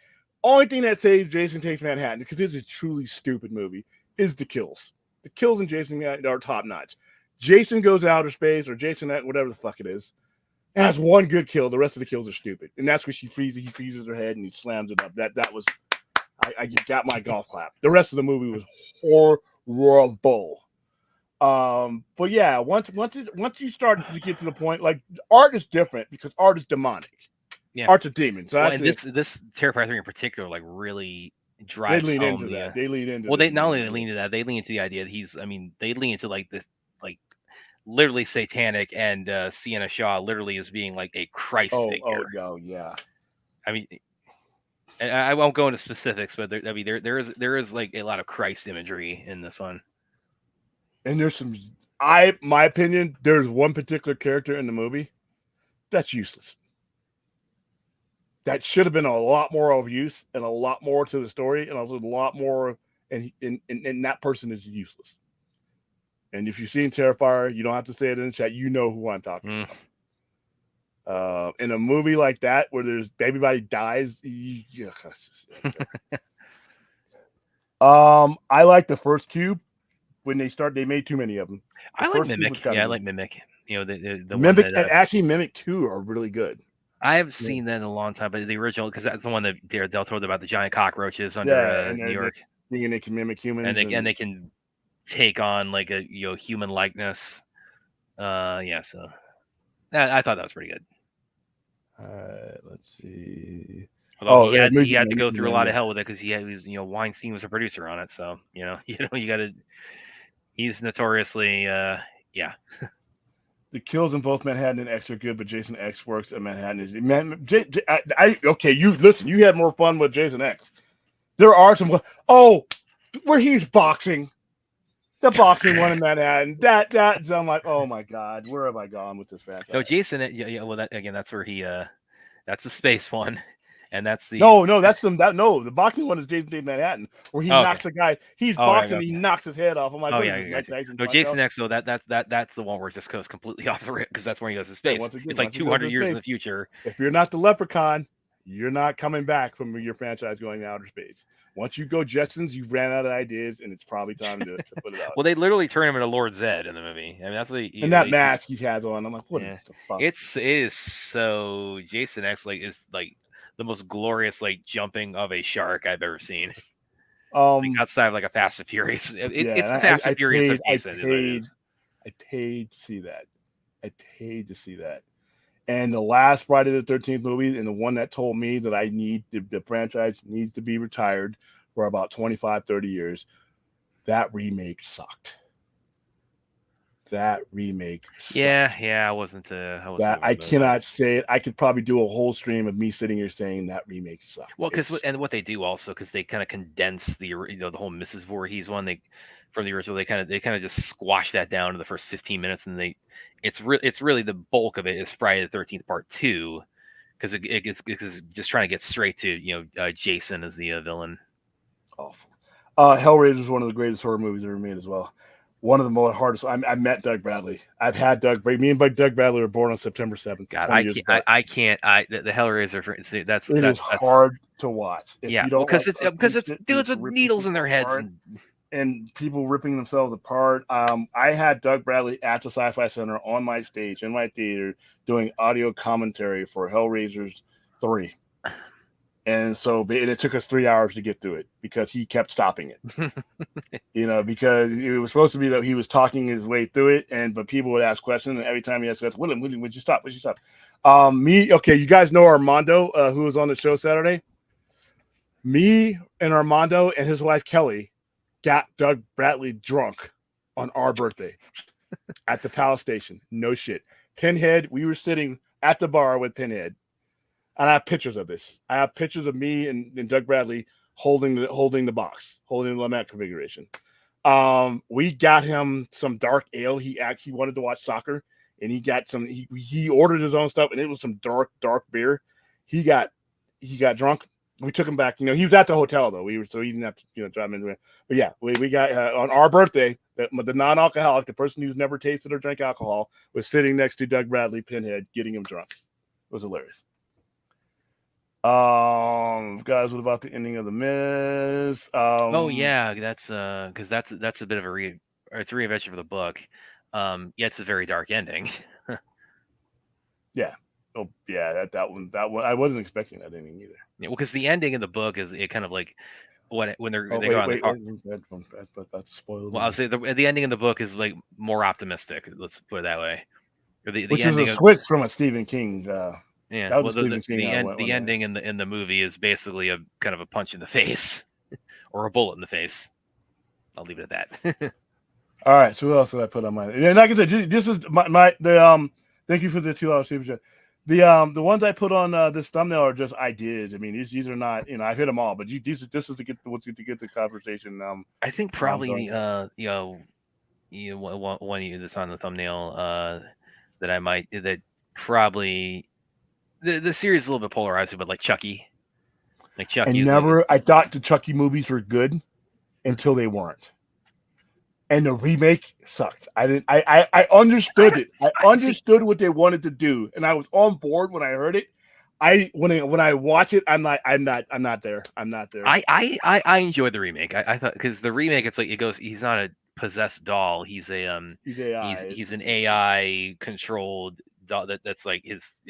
Only thing that saves Jason Takes Manhattan, because this is a truly stupid movie, is the kills. The kills in Jason are top notch. Jason goes outer space, or Jason, whatever the fuck it is, has one good kill. The rest of the kills are stupid, and that's where he freezes her head and he slams it up. That was, I got my golf clap. The rest of the movie was horrible. But yeah, once you start to get to the point, like art is different because art is demonic. Yeah, art's a demon. So well, and this Terrifier 3 in particular, like really drives they lean home into the, that. They lean into. Well, they not only lean into that, they lean into the idea that he's. I mean, they lean into like this, like literally satanic, and Sienna Shaw literally is being like a Christ figure. Oh, yeah. I mean, and I won't go into specifics, but there is like a lot of Christ imagery in this one. And there's some, my opinion, there's one particular character in the movie that's useless. That should have been a lot more of use and a lot more to the story and a lot more, and that person is useless. And if you've seen Terrifier, you don't have to say it in the chat. You know who I'm talking about. In a movie like that where everybody dies, I like the first Cube. When they made too many of them. I like Mimic. Yeah, I like Mimic. You know, the Mimic one that, and actually Mimic 2 are really good. I haven't seen that in a long time, but the original, because that's the one that Del told about the giant cockroaches under New York. And they can mimic humans, and they can take on like a human likeness. Yeah, so I thought that was pretty good. Let's see. Although he had to go through a lot of hell with it because Weinstein was a producer on it, so you got to. He's notoriously yeah. The kills in both Manhattan and X are good, but Jason X works at Manhattan. Okay, you listen. You had more fun with Jason X. There are some. Where he's boxing, the boxing one in Manhattan. So I'm like, oh my god, where have I gone with this franchise? No, Jason. Yeah. Well, that's where he. That's the space one. And that's the the boxing one is Jason Takes Manhattan, where he knocks a guy. He's boxing, right, he knocks his head off. I'm like, Mike Tyson? No, Jason X though. That's the one where it just goes completely off the rip because that's where he goes to space. It's like 200 years in the future. If you're not the Leprechaun, you're not coming back from your franchise going to outer space. Once you go Jetsons, you ran out of ideas, and it's probably time to put it out. Well, they literally turn him into Lord Zed in the movie. I mean, that's what that mask he has on. I'm like, what is the fuck? It is so Jason X is like the most glorious like jumping of a shark I've ever seen. Outside of like a Fast and Furious, it's the Fast and Furious of Jason. I paid to see that. And the last Friday the 13th movie, and the one that told me that the franchise needs to be retired for about 25, 30 years, that remake sucked. That remake sucked. Yeah, I wasn't I cannot say it. I could probably do a whole stream of me sitting here saying that remake sucked. Well, and what they do also, because they kind of condense the whole Mrs. Voorhees one from the original, they kind of just squash that down to the first 15 minutes, and it's really the bulk of it is Friday the 13th Part 2, because it's just trying to get straight to Jason as the villain. Awful. Hellraiser is one of the greatest horror movies ever made as well. One of the most hardest. I met Doug Bradley. I've had Doug. Me and Doug Bradley were born on September 7th. God, I can't. The Hellraiser. That's hard to watch. Because it's dudes with needles in their heads and people ripping themselves apart. I had Doug Bradley at the Sci-Fi Center on my stage in my theater doing audio commentary for Hellraisers 3. And so it took us 3 hours to get through it because he kept stopping it, because it was supposed to be that he was talking his way through it. But people would ask questions, and every time he asked questions, William, would you stop? You guys know Armando, who was on the show Saturday. Me and Armando and his wife, Kelly, got Doug Bradley drunk on our birthday at the Palace Station. No shit. Pinhead, we were sitting at the bar with Pinhead. And I have pictures of this. I have pictures of me and Doug Bradley holding the box, holding the Lamette configuration. We got him some dark ale. He wanted to watch soccer, and he got some. He ordered his own stuff, and it was some dark beer. He got drunk. We took him back. He was at the hotel though. So he didn't have to drive in. But yeah, we got on our birthday. The non-alcoholic, the person who's never tasted or drank alcohol, was sitting next to Doug Bradley Pinhead, getting him drunk. It was hilarious. Guys, what about the ending of The Miz? Oh yeah, that's because that's a bit of it's a reinvention for the book. Yeah, it's a very dark ending. Yeah. Oh yeah, that one I wasn't expecting that ending either. Yeah, well, because the ending in the book is it kind of like when they go on the car. That's a spoiler. Well, I'll say the ending in the book is like more optimistic. Let's put it that way. Which is a switch from a Stephen King. Yeah, that was Stephen King. The ending in the movie is basically a kind of a punch in the face or a bullet in the face. I'll leave it at that. All right. So what else did I put on mine? And like I said, this is Thank you for the $2 super chat. The ones I put on this thumbnail are just ideas. I mean, these are not, I've hit them all, but this is to get the conversation. I think probably one that's on the thumbnail that probably the series is a little bit polarized, but like Chucky. I thought the Chucky movies were good until they weren't. And the remake sucked. I understood it. I understood what they wanted to do, and I was on board when I heard it. When I watch it, I'm not there. I'm not there. I enjoyed the remake. I thought because the remake, it's like he's not a possessed doll. He's AI. He's an AI controlled doll that's like his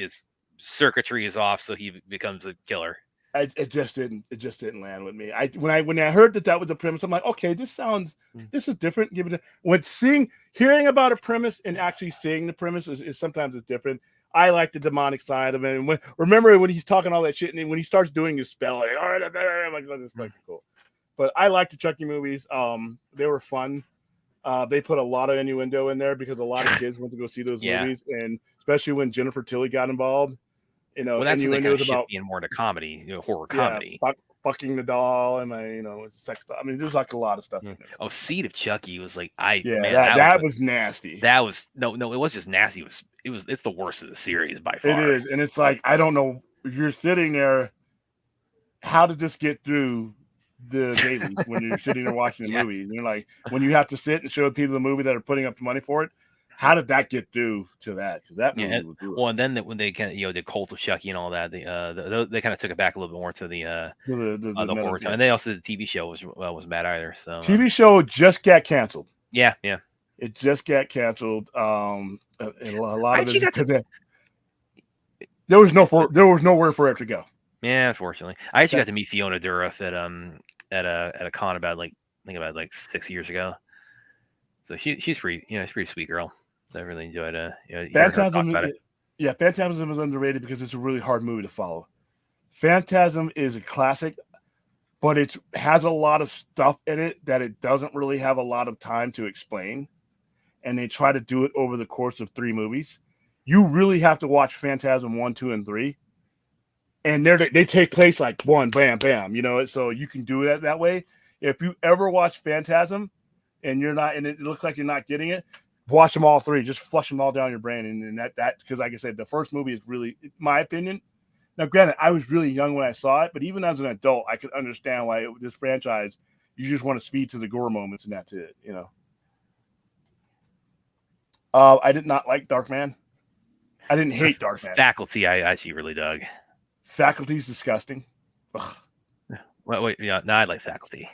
circuitry is off, so he becomes a killer. It just didn't land with me. When I heard that was the premise, I'm like, okay, this is different. Hearing about a premise and actually seeing the premise is sometimes it's different. I like the demonic side of it. And remember when he's talking all that shit, and when he starts doing his spell, like, all right, I'm like, oh, this is fucking cool. But I like the Chucky movies. They were fun. They put a lot of innuendo in there because a lot of kids went to go see those movies, and especially when Jennifer Tilly got involved. Well, that's when they kind of shift being more into comedy, horror comedy. Fucking the doll and sex stuff. I mean, there's like a lot of stuff in there. Oh, Seed of Chucky was like that was nasty. That was no, it was just nasty. It's the worst of the series by far. It is, and it's like I don't know. You're sitting there. How did this get through the dailies when you're sitting there watching the movie? And you're like, when you have to sit and show people the movie that are putting up the money for it. How did that get through to that? Because that movie was good. Well, and then when they kind of the Cult of Chucky and all that, they kind of took it back a little bit more to the horror time. And they also the TV show wasn't bad either. So TV show just got canceled. Yeah, it just got canceled. And a lot of it because there was nowhere for it to go. Yeah, unfortunately, I actually got to meet Fiona Dourif at a con about 6 years ago. So she's pretty, she's a pretty sweet girl. So I really enjoyed Phantasm. Phantasm is underrated because it's a really hard movie to follow. Phantasm is a classic, but it has a lot of stuff in it that it doesn't really have a lot of time to explain. And they try to do it over the course of 3 movies. You really have to watch Phantasm 1, 2, and 3. And they take place like one, bam, bam, so you can do it that way. If you ever watch Phantasm and you're not, and it looks like you're not getting it, watch them all 3. Just flush them all down your brain. And that because like I said, the first movie is really, in my opinion. Now, granted, I was really young when I saw it, but even as an adult, I could understand why this franchise, you just want to speed to the gore moments, and that's it, I did not like Darkman. I didn't hate Darkman. Faculty, I actually really dug. Faculty's disgusting. Ugh. Wait, yeah, no, I like Faculty.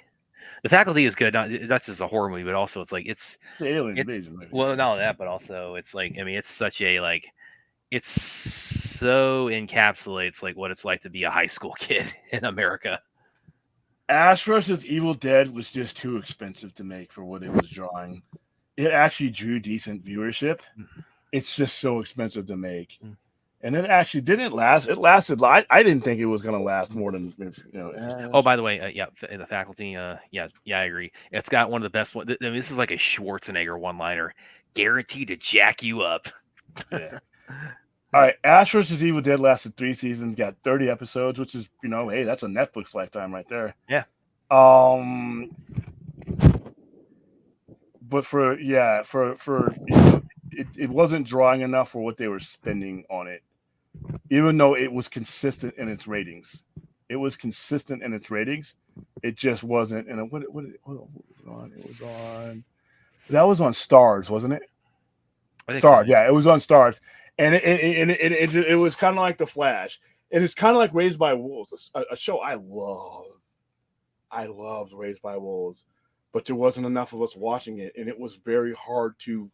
The Faculty is good. That's just a horror movie, but also it's like it's the alien invasion movie. Well, not only that, but also it's like it's such a it's so encapsulates like what it's like to be a high school kid in America. Ash vs. Evil Dead was just too expensive to make for what it was drawing. It actually drew decent viewership. Mm-hmm. It's just so expensive to make. Mm-hmm. And it actually didn't last. It lasted. I didn't think it was going to last more than Oh, by the way, the Faculty. I agree. It's got one of the best ones. I mean, this is like a Schwarzenegger one-liner, guaranteed to jack you up. Yeah. All right, Ash vs. Evil Dead lasted 3 seasons, got 30 episodes, which is hey, that's a Netflix lifetime right there. Yeah. But for it wasn't drawing enough for what they were spending on it, even though it was consistent in its ratings. It was consistent in its ratings. It just wasn't. And what was it on? It was on. That was on Stars, wasn't it? Stars, so. yeah, it was on Stars, and it was kind of like The Flash, and it's kind of like Raised by Wolves, a show I love. I loved Raised by Wolves, but there wasn't enough of us watching it, and it was very hard to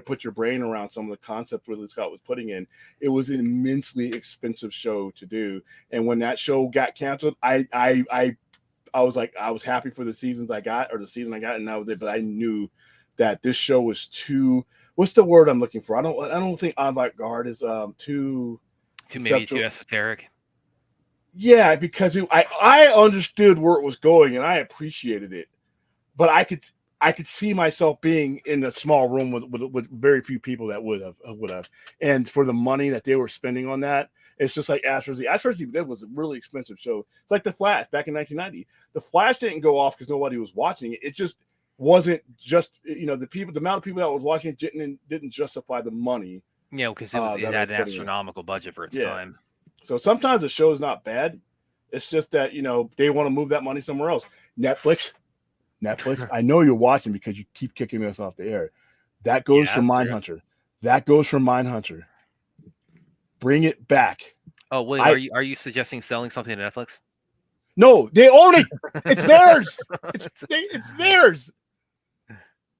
put your brain around some of the concepts Ridley Scott was putting in. It was an immensely expensive show to do, and when that show got canceled, I was like, I was happy for the season I got, and that was it. But I knew that this show was too. What's the word I'm looking for? I don't think avant-garde is too Maybe too esoteric. Yeah, because I understood where it was going and I appreciated it, but I could see myself being in a small room with very few people that would have. And for the money that they were spending on that, it's just like Ash vs. Evil was a really expensive show. It's like The Flash back in 1990. The Flash didn't go off because nobody was watching it. It just wasn't just, the amount of people that was watching it didn't justify the money. Yeah, because it had an astronomical budget for its time. So sometimes the show is not bad. It's just that, they want to move that money somewhere else. Netflix, I know you're watching because you keep kicking us off the air. That goes for Mindhunter. That goes for Mindhunter. Bring it back. Oh, wait, are you suggesting selling something to Netflix? No, they own it. It's theirs. It's theirs.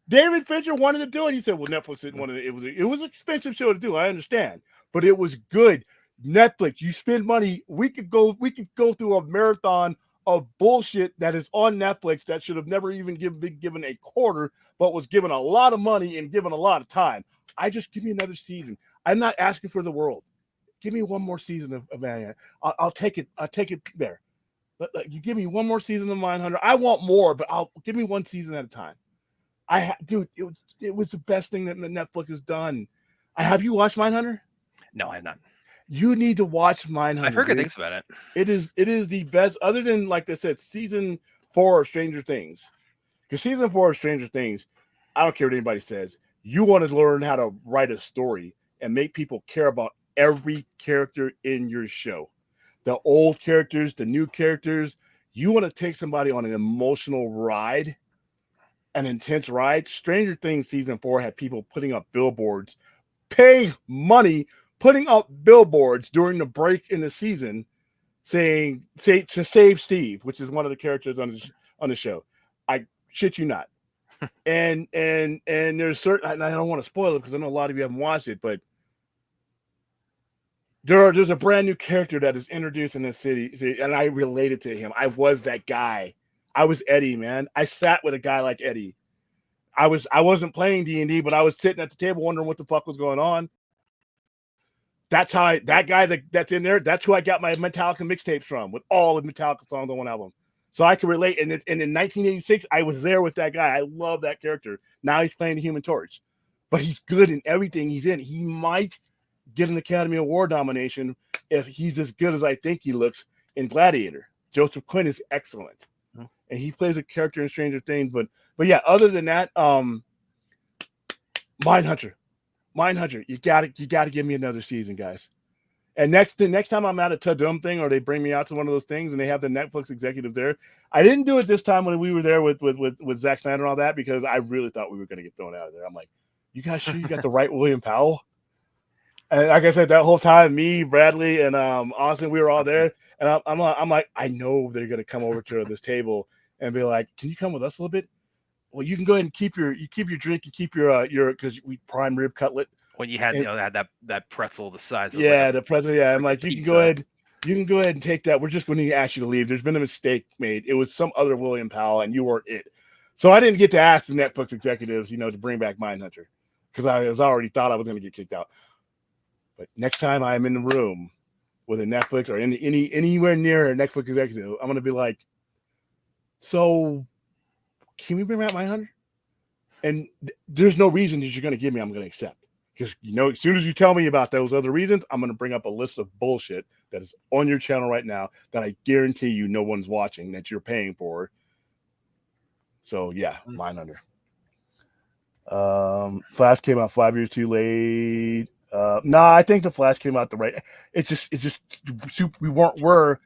David Fincher wanted to do it. He said, well, Netflix didn't want to. It was an expensive show to do. I understand. But it was good. Netflix, you spend money. We could go through a marathon of bullshit that is on Netflix that should have never even been given a quarter, but was given a lot of money and given a lot of time. Give me another season. I'm not asking for the world. Give me one more season of Man. I'll take it. I'll take it there. You give me one more season of Mindhunter. I want more, but give me one season at a time. It was the best thing that Netflix has done. Have you watched Mindhunter? No, I have not. You need to watch Mindhunter. I've heard good things about it. It is the best, other than, like I said, season 4 of Stranger Things. Because season 4 of Stranger Things, I don't care what anybody says. You want to learn how to write a story and make people care about every character in your show. The old characters, the new characters. You want to take somebody on an emotional ride, an intense ride. Stranger Things season 4 had people putting up billboards, paying money, putting up billboards during the break in the season, saying to save Steve, which is one of the characters on the show. I shit you not. and there's certain, and I don't want to spoil it because I know a lot of you haven't watched it, but there's a brand new character that is introduced in this city, and I related to him. I was that guy. I was Eddie, man. I sat with a guy like Eddie. I wasn't playing D&D, but I was sitting at the table wondering what the fuck was going on. That's how that guy that's in there, that's who I got my Metallica mixtapes from, with all the Metallica songs on one album. So I can relate. And in 1986, I was there with that guy. I love that character. Now he's playing the Human Torch. But he's good in everything he's in. He might get an Academy Award nomination if he's as good as I think he looks in Gladiator. Joseph Quinn is excellent. And he plays a character in Stranger Things. But yeah, other than that, Mindhunter, you gotta give me another season, guys. And the next time I'm at a Tudum thing, or they bring me out to one of those things, and they have the Netflix executive there. I didn't do it this time when we were there with Zack Snyder and all that, because I really thought we were gonna get thrown out of there. I'm like, you guys sure you got the right William Powell? And like I said, that whole time, me, Bradley, and Austin, we were all there, and I'm like, I know they're gonna come over to this table and be like, can you come with us a little bit? Well, you can go ahead and keep your drink and keep your because we prime rib cutlet. When you had had that pretzel the size of the pretzel, yeah. I'm like, you can go ahead and take that. We're just going to ask you to leave. There's been a mistake made. It was some other William Powell, and you weren't it. So I didn't get to ask the Netflix executives, to bring back Mindhunter, because I already thought I was going to get kicked out. But next time I'm in the room with a Netflix or anywhere near a Netflix executive, I'm going to be like, so can we bring back Mindhunter? And there's no reason that you're going to give me, I'm going to accept. Because, as soon as you tell me about those other reasons, I'm going to bring up a list of bullshit that is on your channel right now that I guarantee you no one's watching, that you're paying for. So, yeah, Mindhunter. Flash came out 5 years too late. I think the Flash came out the right. It's just we were.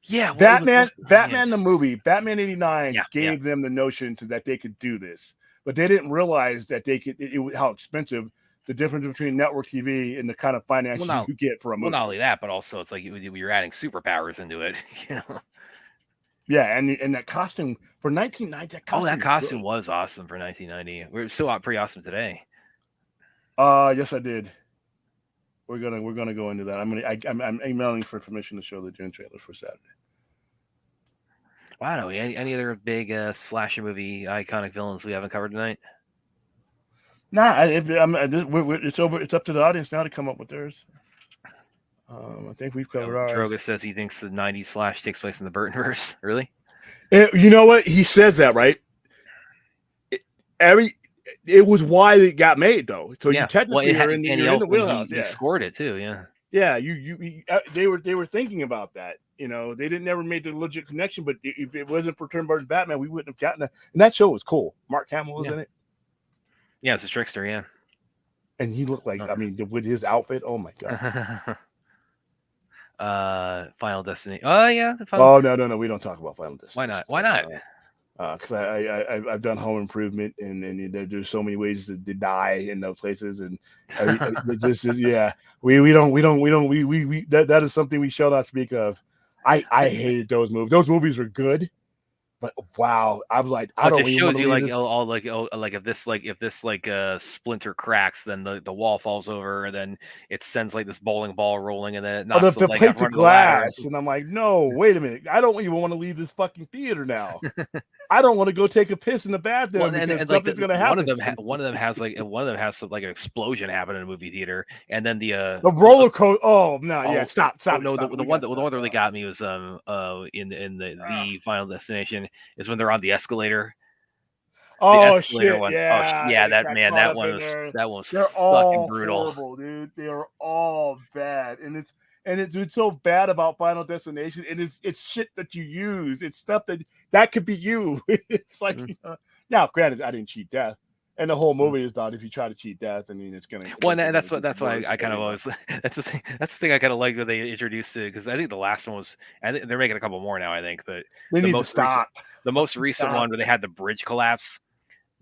Yeah, well, Batman the movie, Batman '89 gave them the notion that they could do this, but they didn't realize that they could how expensive the difference between network TV and the kind of finances you get for a movie. Well, not only that, but also it's like you're adding superpowers into it. Yeah, and that costume for 1990. That costume was awesome for 1990. We're still pretty awesome today. Yes, I did. We're gonna go into that. I'm emailing for permission to show the Dune trailer for Saturday. Wow, any other big slasher movie iconic villains we haven't covered tonight? Nah, it's over. It's up to the audience now to come up with theirs. I think we've covered ours. Droga says he thinks the 90s Flash takes place in the Burtonverse. Really? You know what? He says that, right? It was why it got made, though. So you technically you're in the wheelhouse. He scored it too. Yeah. Yeah. They were thinking about that. They didn't never make the legit connection. But if it wasn't for Tim Burton's Batman, we wouldn't have gotten it. And that show was cool. Mark Hamill was in it. Yeah, it's a trickster. Yeah. And he looked like with his outfit. Oh my god. Final Destination. Oh yeah. No. We don't talk about Final Destination. Why not? Because I've done Home Improvement and there's so many ways to die in those places and this is that is something we shall not speak of. I hated those movies. Those movies were good, but wow, I was like, I don't. It shows you if this splinter cracks, then the wall falls over, and then it sends like this bowling ball rolling, and then it knocks the plates of glass, and I'm like, no, wait a minute, I don't even want to leave this fucking theater now. I don't want to go take a piss in the bathroom because something's gonna happen. One of them has an explosion happen in a movie theater, and then the roller coaster. Oh no, yeah, stop. No, the one that really got me was in the Final Destination is when they're on the escalator. Oh shit! One. Yeah, that one was they're fucking all brutal, horrible, dude. They are all bad, and it's so bad about Final Destination, and it's shit that you use. It's stuff that could be you. It's like now, granted, I didn't cheat death, and the whole movie is about if you try to cheat death, I mean, it's gonna. Well, that's why I kind of always. That's the thing I kind of like when they introduced it, because I think the last one was. I think they're making a couple more now. I think, but the most recent one where they had the bridge collapse.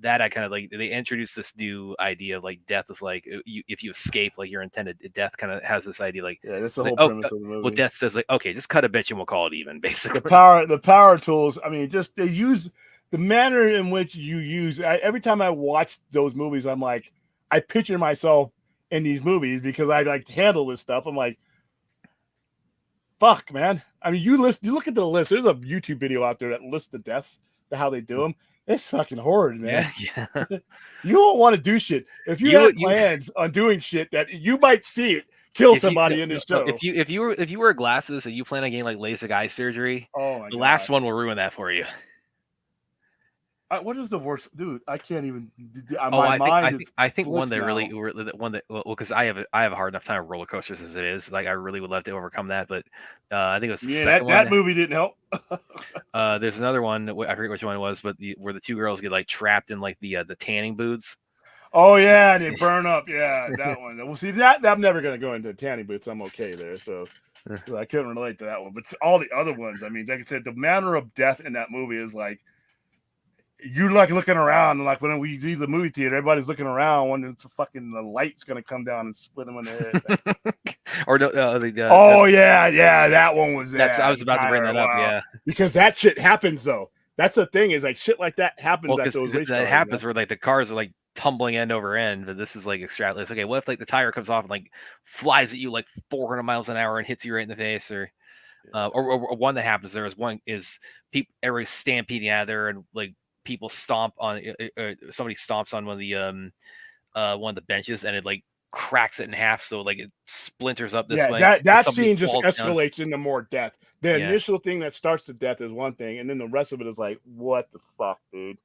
That I kind of like. They introduced this new idea of like death is like if you escape, like you're intended. Death kind of has this idea like that's the whole premise of the movie. Well, death says like okay, just cut a bitch and we'll call it even. Basically, the power tools. I mean, just they use the manner in which you use. Every time I watch those movies, I'm like, I picture myself in these movies because I like to handle this stuff. I'm like, fuck, man. I mean, you look at the list. There's a YouTube video out there that lists the deaths, how they do them. It's fucking horrid, man. Yeah. You don't want to do shit. If you have plans on doing shit that you might see it kill somebody in this show. If you wear glasses and you plan on getting like LASIK eye surgery, the last one will ruin that for you. What is the worst, dude? I can't even. I think one that because I have a hard enough time with roller coasters as it is. Like I really would love to overcome that, but I think it was the second that movie didn't help. There's another one I forget which one it was, but where the two girls get like trapped in like the tanning booths. Oh yeah, they burn up. Yeah, that one. Well, see that I'm never gonna go into tanning booths. I'm okay there, so I couldn't relate to that one. But all the other ones, I mean, like I said, the manner of death in that movie is like. You're like looking around, and like when we leave the movie theater, everybody's looking around, wondering if the light's gonna come down and split them in the head. Or that one was. I was about to bring that up, yeah, because that shit happens though. That's the thing is like shit like that happens. Well, that happens where like the cars are like tumbling end over end, but this is like extrapolates. Okay, what if like the tire comes off and like flies at you like 400 miles an hour and hits you right in the face, or one that happens there is one is everybody's stampeding out of there and like. People stomp on somebody stomps on one of the benches and it like cracks it in half, so like it splinters up this way. That scene just escalates into more death. The initial thing that starts the death is one thing, and then the rest of it is like, what the fuck, dude?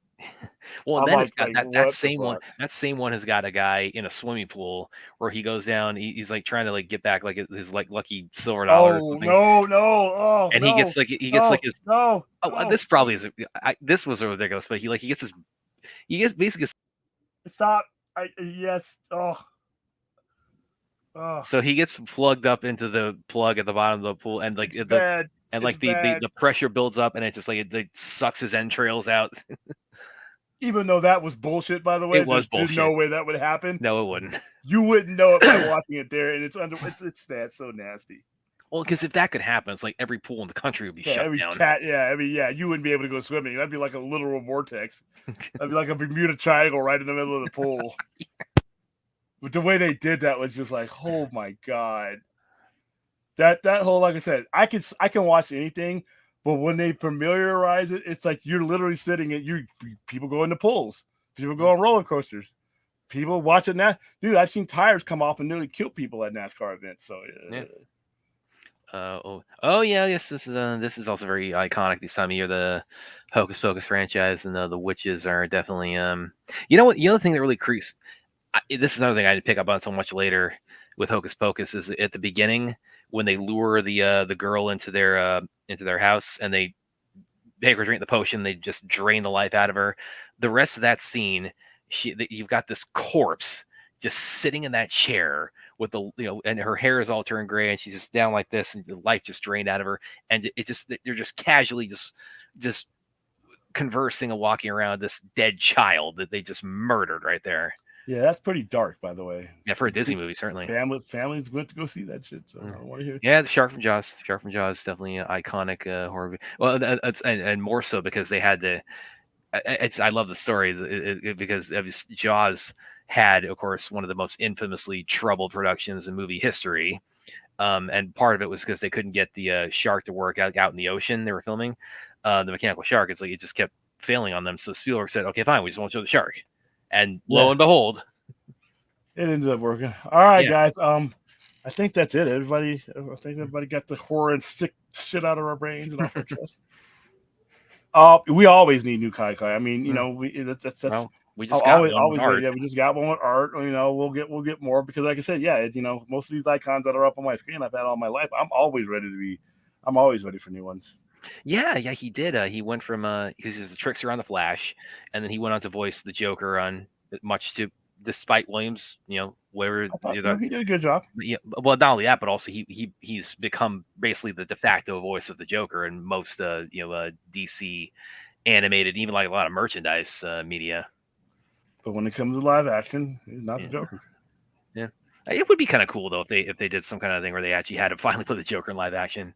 Well, and then it's got that same one. That same one has got a guy in a swimming pool where he goes down. He's like trying to like get back like his like lucky silver dollar. Oh no! And he gets his. This probably is. This was ridiculous, but he basically gets Stop. Yes. Oh. So he gets plugged up into the plug at the bottom of the pool, and like It's bad. and It's like the pressure builds up, and it's just like it sucks his entrails out. Even though that was bullshit, by the way, It was there's bullshit. no way that would happen. No, it wouldn't. You wouldn't know it by watching it there, and it's that's so nasty. Well, because if that could happen, it's like every pool in the country would be shut down. You wouldn't be able to go swimming. That'd be like a literal vortex. That'd be like a Bermuda Triangle right in the middle of the pool. But the way they did that was just like, oh my god. That whole, like I said, I can watch anything, but when they familiarize it, it's like you're literally sitting at people go into pools, people go on roller coasters, people watching that. Dude, I've seen tires come off and nearly kill people at NASCAR events. So yeah. Yes, this is also very iconic this time of year. The Hocus Pocus franchise and the witches are definitely you know what, the other thing that really creeps, this is another thing I didn't pick up on so much later with Hocus Pocus, is at the beginning when they lure the girl into their house and they make her drink the potion, they just drain the life out of her. The rest of that scene, you've got this corpse just sitting in that chair with and her hair is all turned gray and she's just down like this and the life just drained out of her, and they're just casually just conversing and walking around this dead child that they just murdered right there. Yeah, that's pretty dark, by the way. Yeah, for a Disney movie, certainly. Families went to go see that shit, so I don't want to hear. Yeah, the Shark from Jaws. Shark from Jaws is definitely an iconic horror movie. Well, and more so because they had to. I love the story because Jaws had, of course, one of the most infamously troubled productions in movie history. And part of it was because they couldn't get the shark to work out in the ocean. They were filming the mechanical shark. It's like it just kept failing on them. So Spielberg said, "Okay, fine, we just won't show the shark." And lo and behold, it ended up working. All right, guys. I think that's it. I think everybody got the horror and sick shit out of our brains and off our chest. We always need new Kai. I mean, you know, we just got one with art. Yeah, we just got one with art. You know, we'll get more because, like I said, you know, most of these icons that are up on my screen I've had all my life. I'm always ready for new ones. Yeah, he did. He went from because he's the trickster on the Flash, and then he went on to voice the Joker on, much to despite Williams, you know, where he did a good job. Yeah, well, not only that, but also he's become basically the de facto voice of the Joker in most DC animated, even like a lot of merchandise media. But when it comes to live action, he's not the Joker. Yeah, it would be kind of cool though if they did some kind of thing where they actually had to finally put the Joker in live action.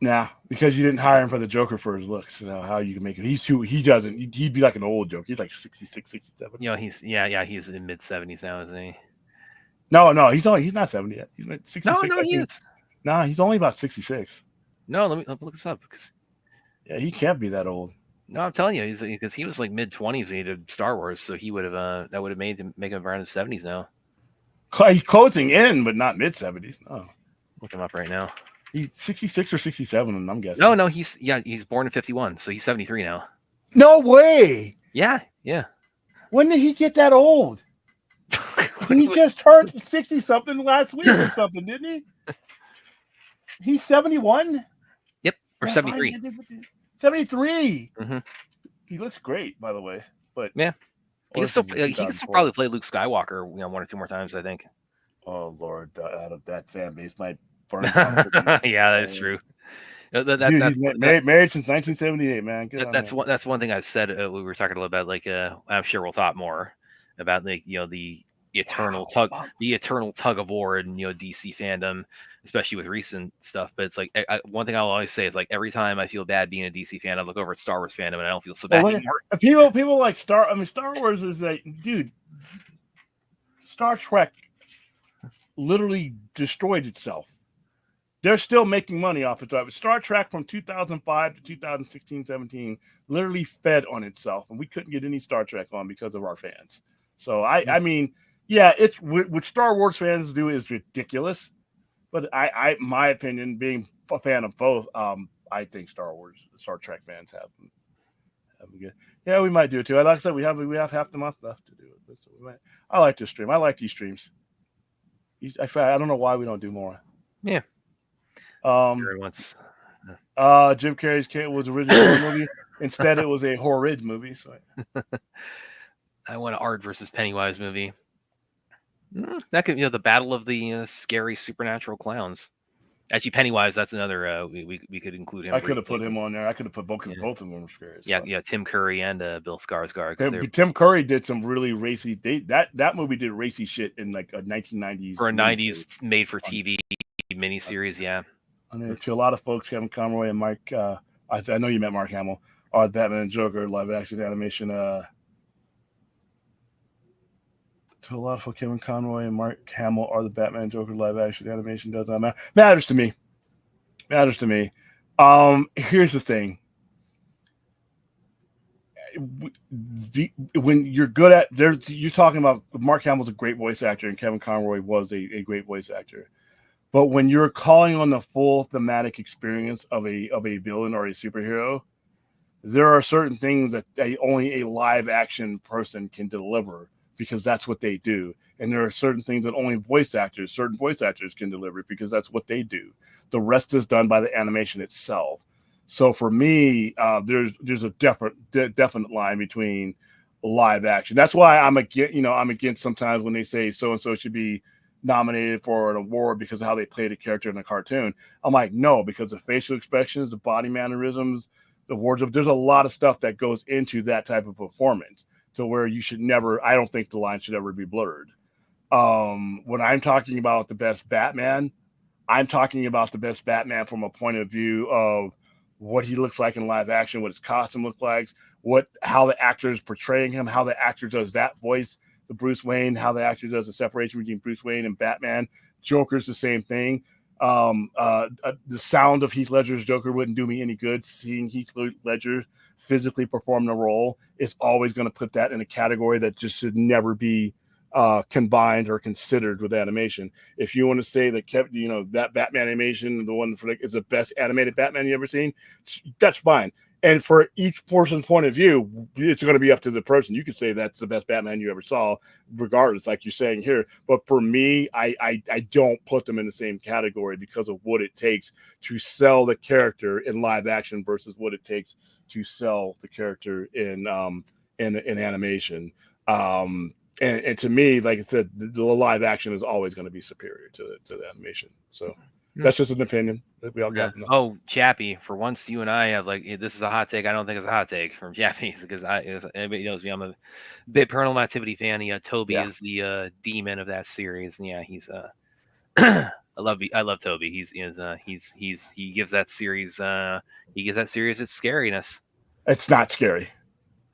Nah, because you didn't hire him for the Joker for his looks. You know, how you can make it. He'd be like an old Joker. He's like 66, 67. You know, he's in mid 70s now, isn't he? No, he's not 70 yet. He's like 66. No, he is. Nah, he's only about 66. No, let me look this up because he can't be that old. No, I'm telling you, because he was like mid 20s when he did Star Wars, so he would have that would have make him around his 70s now. He's closing in, but not mid 70s. No, look him up right now. He's 66 or 67, I'm guessing. No, he's born in 51, so he's 73 now. No way. Yeah. When did he get that old? He just turned 60 something last week or something, didn't he? He's 71. Yep, or 73. 73. Mm-hmm. He looks great, by the way. But yeah, he can still probably play Luke Skywalker, one or two more times, I think. Oh Lord, out of that fan base might. Yeah, that's true. He's married since 1978, man. That's one thing I said. We were talking a little about, like, I'm sure we'll talk more about, like, the eternal tug of war in DC fandom, especially with recent stuff. But it's like one thing I'll always say is, like, every time I feel bad being a DC fan, I look over at Star Wars fandom and I don't feel so bad anymore. People like Star Wars is like, dude, Star Trek literally destroyed itself. They're still making money off it. Star Trek from 2005 to 2016, 17 literally fed on itself, and we couldn't get any Star Trek on because of our fans. So I mean, yeah, it's what Star Wars fans do is ridiculous. But my opinion, being a fan of both, I think Star Trek fans have good. Yeah, we might do it too. Like I said, we have half the month left to do it. So I like to stream. I like these streams. I don't know why we don't do more. Yeah. Jim Carrey's was original movie. Instead, it was a horrid movie. So, I want an Art versus Pennywise movie. That could, the battle of the scary supernatural clowns. Actually, Pennywise, that's another. We could include him. I could have briefly. put him on there. I could have put both because both of them were scary. Yeah, Tim Curry and Bill Skarsgård. Tim Curry did some really racy. That movie did racy shit in like a 1990s for a 90s made-for-TV miniseries. Yeah. I mean, to a lot of folks, Kevin Conroy and Mike. I know you met Mark Hamill. The Batman and Joker live-action animation. To a lot of folks, Kevin Conroy and Mark Hamill are the Batman and Joker live-action animation. Does not matter. Matters to me. Matters to me. Here's the thing. When you're good at you're talking about Mark Hamill's a great voice actor and Kevin Conroy was a great voice actor. But when you're calling on the full thematic experience of a villain or a superhero, there are certain things that only a live action person can deliver because that's what they do. And there are certain things that only certain voice actors can deliver because that's what they do. The rest is done by the animation itself. So for me, there's a definite line between live action. That's why I'm against sometimes when they say so and so should be nominated for an award because of how they played a character in a cartoon. I'm like, no, because the facial expressions, the body mannerisms, the wardrobe, there's a lot of stuff that goes into that type of performance to where you should never, I don't think the line should ever be blurred. When I'm talking about the best Batman, I'm talking about the best Batman from a point of view of what he looks like in live action, what his costume looks like, how the actor is portraying him, how the actor does that voice, the Bruce Wayne, how the actor does the separation between Bruce Wayne and Batman. Joker's the same thing. The sound of Heath Ledger's Joker wouldn't do me any good. Seeing Heath Ledger physically perform the role is always going to put that in a category that just should never be combined or considered with animation. If you want to say that that Batman animation, the one is the best animated Batman you ever seen, that's fine. And for each person's point of view, it's going to be up to the person. You could say that's the best Batman you ever saw, regardless, like you're saying here. But for me, I don't put them in the same category because of what it takes to sell the character in live action versus what it takes to sell the character in animation. And to me, like I said, the live action is always going to be superior to the animation. So that's just an opinion that we all got. Oh, Chappie, for once you and I have this is a hot take. I don't think it's a hot take from Chappie because everybody knows me. I'm a big Paranormal Activity fan. Toby is the demon of that series. And he's I love Toby. He gives that series its scariness. It's not scary.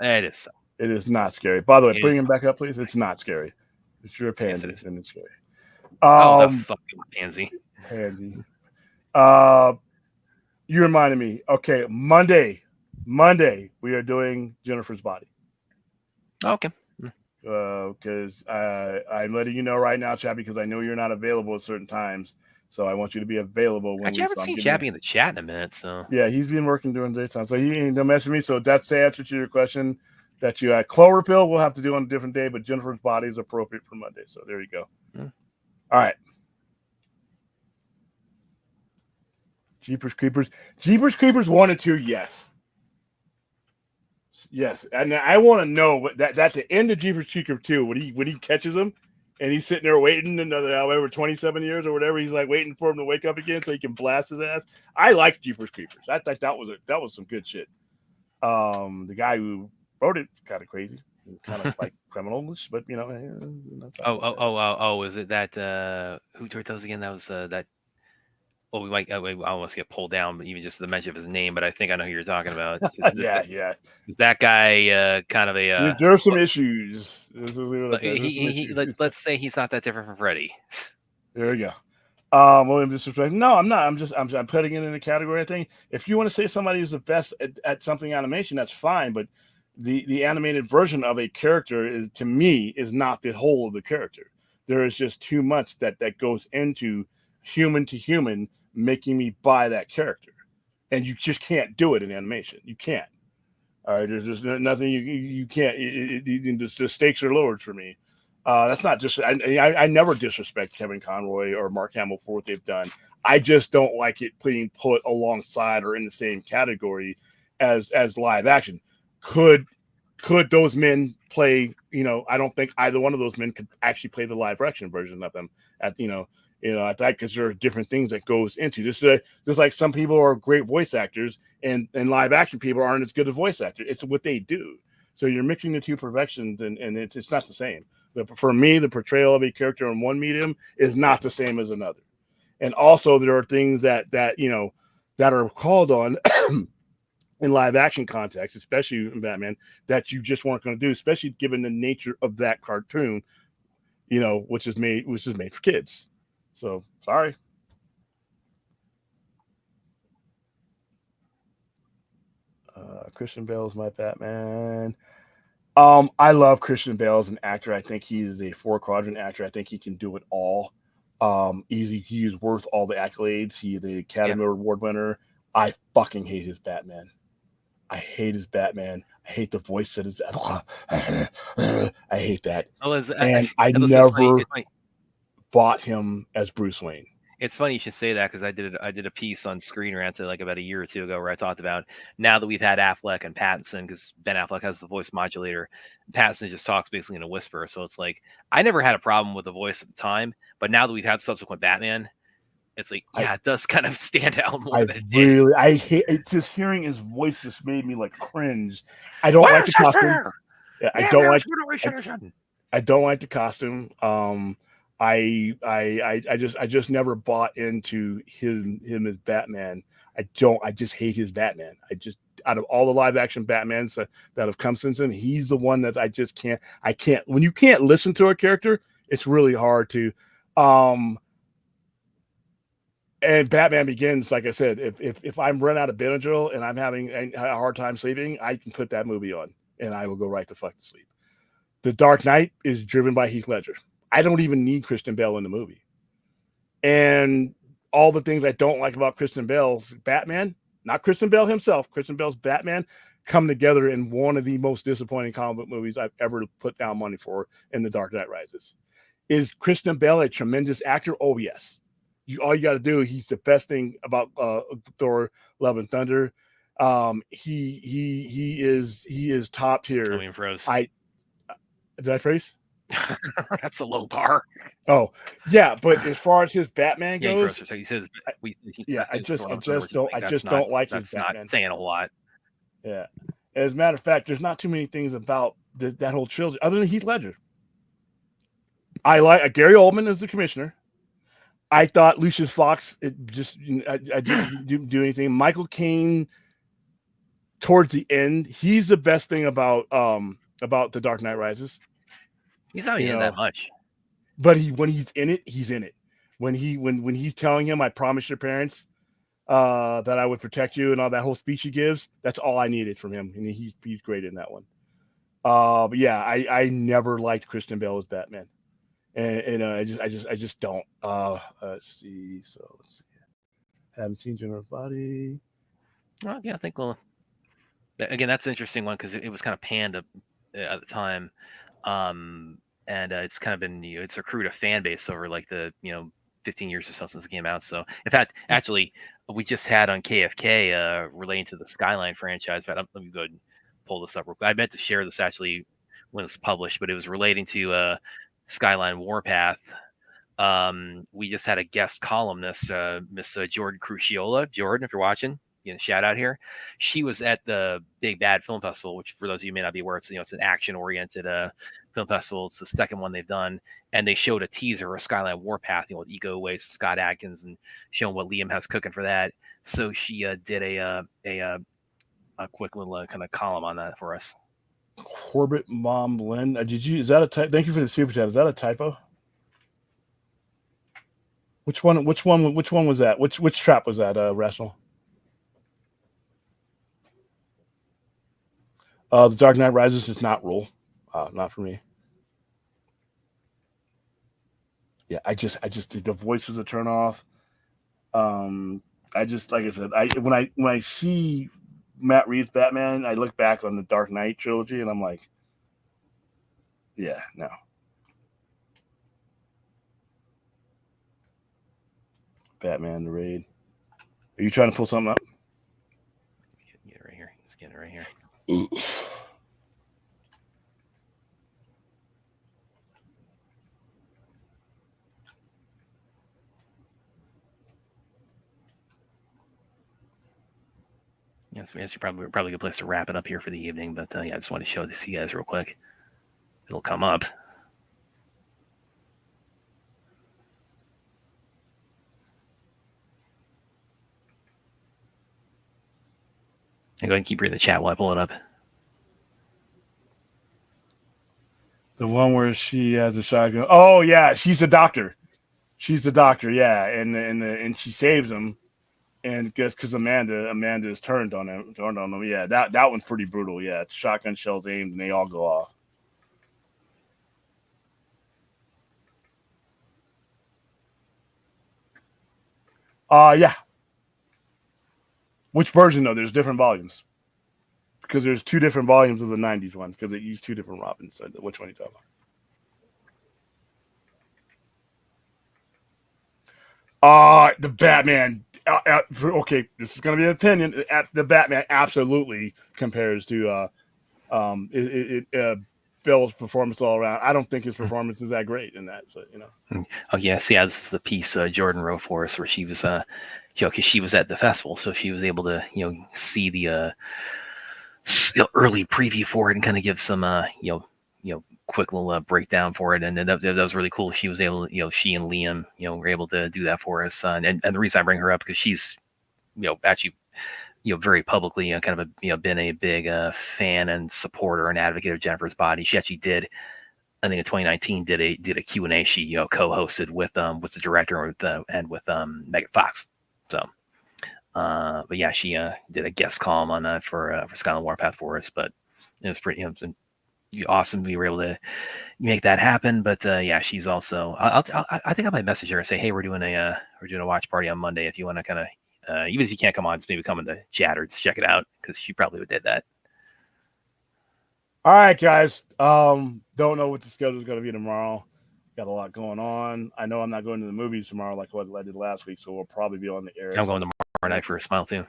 It is. It is not scary. By the way, bring him back up, please. It's not scary. It's your pansy, and it's scary. The fucking pansy. You reminded me. Okay, Monday, we are doing Jennifer's Body. Okay. Because I'm letting you know right now, Chappie, because I know you're not available at certain times. So I want you to be available. I haven't seen Chappie in the chat in a minute. So yeah, he's been working during daytime. So he ain't no mess with me. So that's the answer to your question. That you Cloverfield we'll have to do on a different day, but Jennifer's Body is appropriate for Monday. So there you go. All right. Jeepers Creepers 1 and 2, yes. And I want to know that's the end of Jeepers Creepers 2 when he catches him and he's sitting there waiting another however 27 years or whatever. He's like waiting for him to wake up again so he can blast his ass. I like Jeepers Creepers. I thought that was some good shit. The guy who wrote it kind of crazy, kind of like criminalish, but is it that who wrote those again? That was that. Oh, we might. I almost get pulled down, but even just the mention of his name. But I think I know who you're talking about. Yeah. That guy, kind of a. There are some issues. Let's say he's not that different from Freddy. There you go. William disrespect. No, I'm not. I'm putting it in a category. I think if you want to say somebody who's the best at something animation, that's fine. But the animated version of a character is, to me, is not the whole of the character. There is just too much that goes into human to human making me buy that character, and you just can't do it in animation. You can't. All right, there's just nothing you can't. The stakes are lowered for me. That's not just. I never disrespect Kevin Conroy or Mark Hamill for what they've done. I just don't like it being put alongside or in the same category as live action. Could those men play I don't think either one of those men could actually play the live action version of them at that, because there are different things that goes into this. Just like some people are great voice actors, and live action people aren't as good as voice actors. It's what they do. So you're mixing the two perfections, and it's not the same. But for me, the portrayal of a character in one medium is not the same as another. And also, there are things that are called on in live action context, especially in Batman, that you just weren't going to do, especially given the nature of that cartoon, which is made for kids. So sorry. Christian Bale's my Batman. I love Christian Bale as an actor. I think he is a 4-quadrant actor. I think he can do it all. He is worth all the accolades. He is the Academy Award winner. I fucking hate his Batman. I hate his Batman. I hate the voice that is. I hate that. I never bought him as Bruce Wayne. It's funny you should say that, because I did a piece on Screen Rant like about a year or two ago where I talked about, now that we've had Affleck and Pattinson, because Ben Affleck has the voice modulator, Pattinson just talks basically in a whisper. So it's like, I never had a problem with the voice at the time, but now that we've had subsequent Batman, it's like, it does kind of stand out more. I hate it. Just hearing his voice just made me like cringe. I don't like the costume. Yeah, I don't like the costume. I just never bought into him as Batman. I just hate his Batman. Out of all the live action Batmans that have come since then, he's the one that I can't. When you can't listen to a character, it's really hard to. And Batman Begins, like I said, if I'm run out of Benadryl and I'm having a hard time sleeping, I can put that movie on and I will go right the fuck to sleep. The Dark Knight is driven by Heath Ledger. I don't even need Christian Bale in the movie. And all the things I don't like about Christian Bale's Batman, not Christian Bale himself, Christian Bale's Batman, come together in one of the most disappointing comic book movies I've ever put down money for, in The Dark Knight Rises. Is Christian Bale a tremendous actor? Oh, yes. All you got to do, he's the best thing about Thor: Love and Thunder. He is top tier. I mean, froze. Did I freeze? That's a low bar. Oh yeah, but as far as his Batman goes, so he says I just don't like his Batman. Not saying a lot. Yeah, as a matter of fact, there's not too many things about that whole trilogy other than Heath Ledger. I like Gary Oldman as the commissioner. I thought Lucius Fox, I didn't do anything. Michael Caine, towards the end, he's the best thing about The Dark Knight Rises. He's not in that much, but when he's in it, he's in it. When he's telling him, "I promised your parents that I would protect you," and all that whole speech he gives, that's all I needed from him, and he's great in that one. But yeah, I never liked Christian Bale as Batman. And I just don't. Let's see. Haven't seen Jennifer's Body. Well, yeah, I think again, that's an interesting one because it was kind of panned at the time, and it's kind of been it's accrued a fan base over like the 15 years or so since it came out. So in fact, actually, we just had on KFK relating to the Skyline franchise. But let me go ahead and pull this up real quick. I meant to share this actually when it was published, but it was relating to Skyline Warpath. We just had a guest columnist, Miss Jordan Crucchiola. Jordan, if you're watching, shout out here. She was at the Big Bad Film Festival, which for those of you who may not be aware, it's an action-oriented film festival. It's the second one they've done, and they showed a teaser of Skyline Warpath, with Ego Uwais, Scott Adkins, and showing what Liam has cooking for that. So she did a quick little kind of column on that for us. Corbett Mom Lynn. Is that a typo? Thank you for the super chat. Is that a typo? Which one was that? Which trap was that, Rational? The Dark Knight Rises does not rule. Not for me. Yeah, I just the voice was a turn off. I just, like I said, when I see Matt Reeves' Batman, I look back on the Dark Knight trilogy and I'm like, yeah, no. Batman the Raid. Are you trying to pull something up? Get it right here. Just get it right here. It's probably a good place to wrap it up here for the evening. But yeah, I just wanted to show this to you guys real quick. It'll come up. And go ahead and keep reading the chat while I pull it up. The one where she has a shotgun. Oh yeah, she's a doctor. She's a doctor, yeah, and she saves him, and guess because Amanda is turned on him. Yeah, that one's pretty brutal. Yeah, it's shotgun shells aimed, and they all go off. Yeah. Which version though? There's different volumes because there's two different volumes of the '90s one because it used two different Robins. So which one are you talking about? The Batman. Okay, this is going to be an opinion. The Batman absolutely compares to Bill's performance all around. I don't think his performance is that great in that. So Oh yes, yeah. This is the piece Jordan wrote for us where she was, because she was at the festival, so she was able to see the early preview for it and kind of give some quick little breakdown for it, and that was really cool. She was able to, she and Liam, were able to do that for us. And the reason I bring her up because she's, actually, very publicly, kind of been a big fan and supporter and advocate of Jennifer's Body. She actually did, I think in 2019, did a Q&A she co-hosted with the director and with Megan Fox. So, but yeah, she did a guest column on that for Skyline Warpath for us. But it was pretty, awesome we were able to make that happen. But yeah, she's also I think I might message her and say, hey, we're doing a watch party on Monday if you want to kind of even if you can't come on, just maybe come in the chat or just check it out because she probably would did that. All right, guys. Don't know what the schedule is going to be tomorrow. Got a lot going on. I know I'm not going to the movies tomorrow like what I did last week, so we'll probably be on the air. I'm going tomorrow night for a smile too.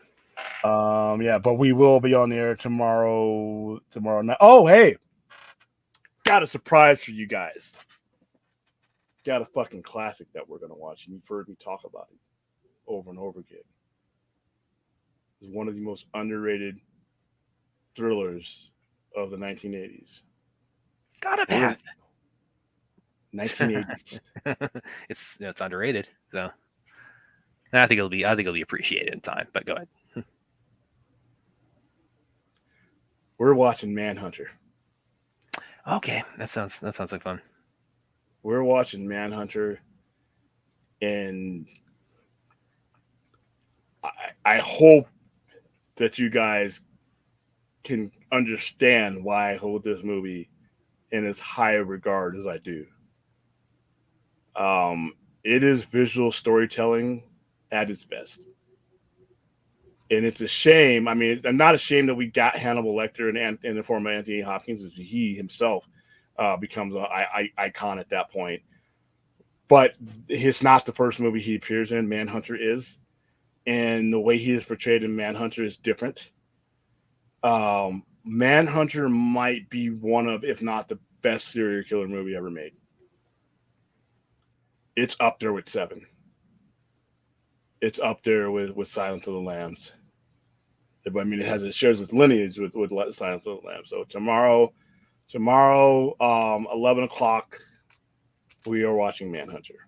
Yeah, but we will be on the air tomorrow night. Oh, hey, got a surprise for you guys. Got a fucking classic that we're gonna watch, and you've heard me talk about it over and over again. It's one of the most underrated thrillers of the 1980s. Got a path. 1980s. It's underrated, so I think it'll be appreciated in time. But go ahead. We're watching Manhunter. Okay, that sounds like fun. We're watching Manhunter, and I hope that you guys can understand why I hold this movie in as high a regard as I do. It is visual storytelling at its best. And it's a shame. I mean, I'm not ashamed that we got Hannibal Lecter in the form of Anthony Hopkins, as he himself becomes an icon at that point. But it's not the first movie he appears in. Manhunter is. And the way he is portrayed in Manhunter is different. Manhunter might be one of, if not the best serial killer movie ever made. It's up there with Seven. It's up there with Silence of the Lambs. I mean, it shares its lineage with Silence of the Lambs. So tomorrow, 11 o'clock, we are watching Manhunter.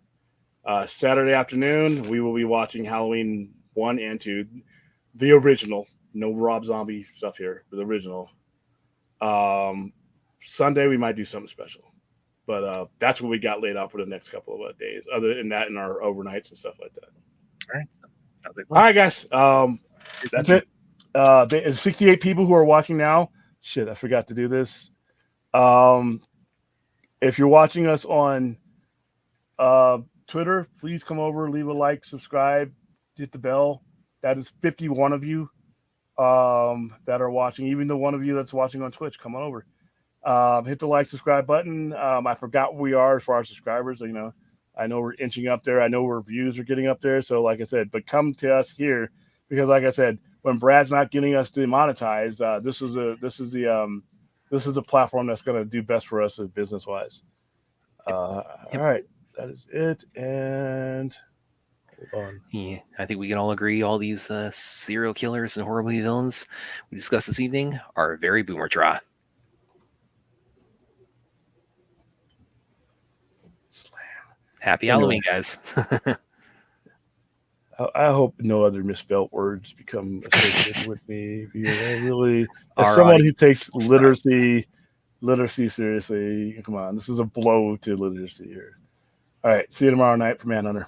Saturday afternoon, we will be watching Halloween 1 and 2, the original. No Rob Zombie stuff here, but the original. Sunday, we might do something special. But that's what we got laid out for the next couple of days. Other than that, in our overnights and stuff like that. All right, guys. That's it. There's 68 people who are watching now. Shit, I forgot to do this. If you're watching us on Twitter, please come over, leave a like, subscribe, hit the bell. That is 51 of you that are watching. Even the one of you that's watching on Twitch, come on over. Hit the like, subscribe button. I forgot where we are as far as subscribers. I know we're inching up there. I know our views are getting up there. So, like I said, but come to us here because, like I said, when Brad's not getting us to monetize, this is the platform that's going to do best for us business wise. All right, that is it. And Hold on. Yeah, I think we can all agree all these serial killers and horrible villains we discussed this evening are very boomer draw. Happy Halloween, guys. I hope no other misspelled words become associated with me, because I really, as Our someone who audience takes sucks. literacy seriously, come on, this is a blow to literacy here. All right, see you tomorrow night for Manhunter.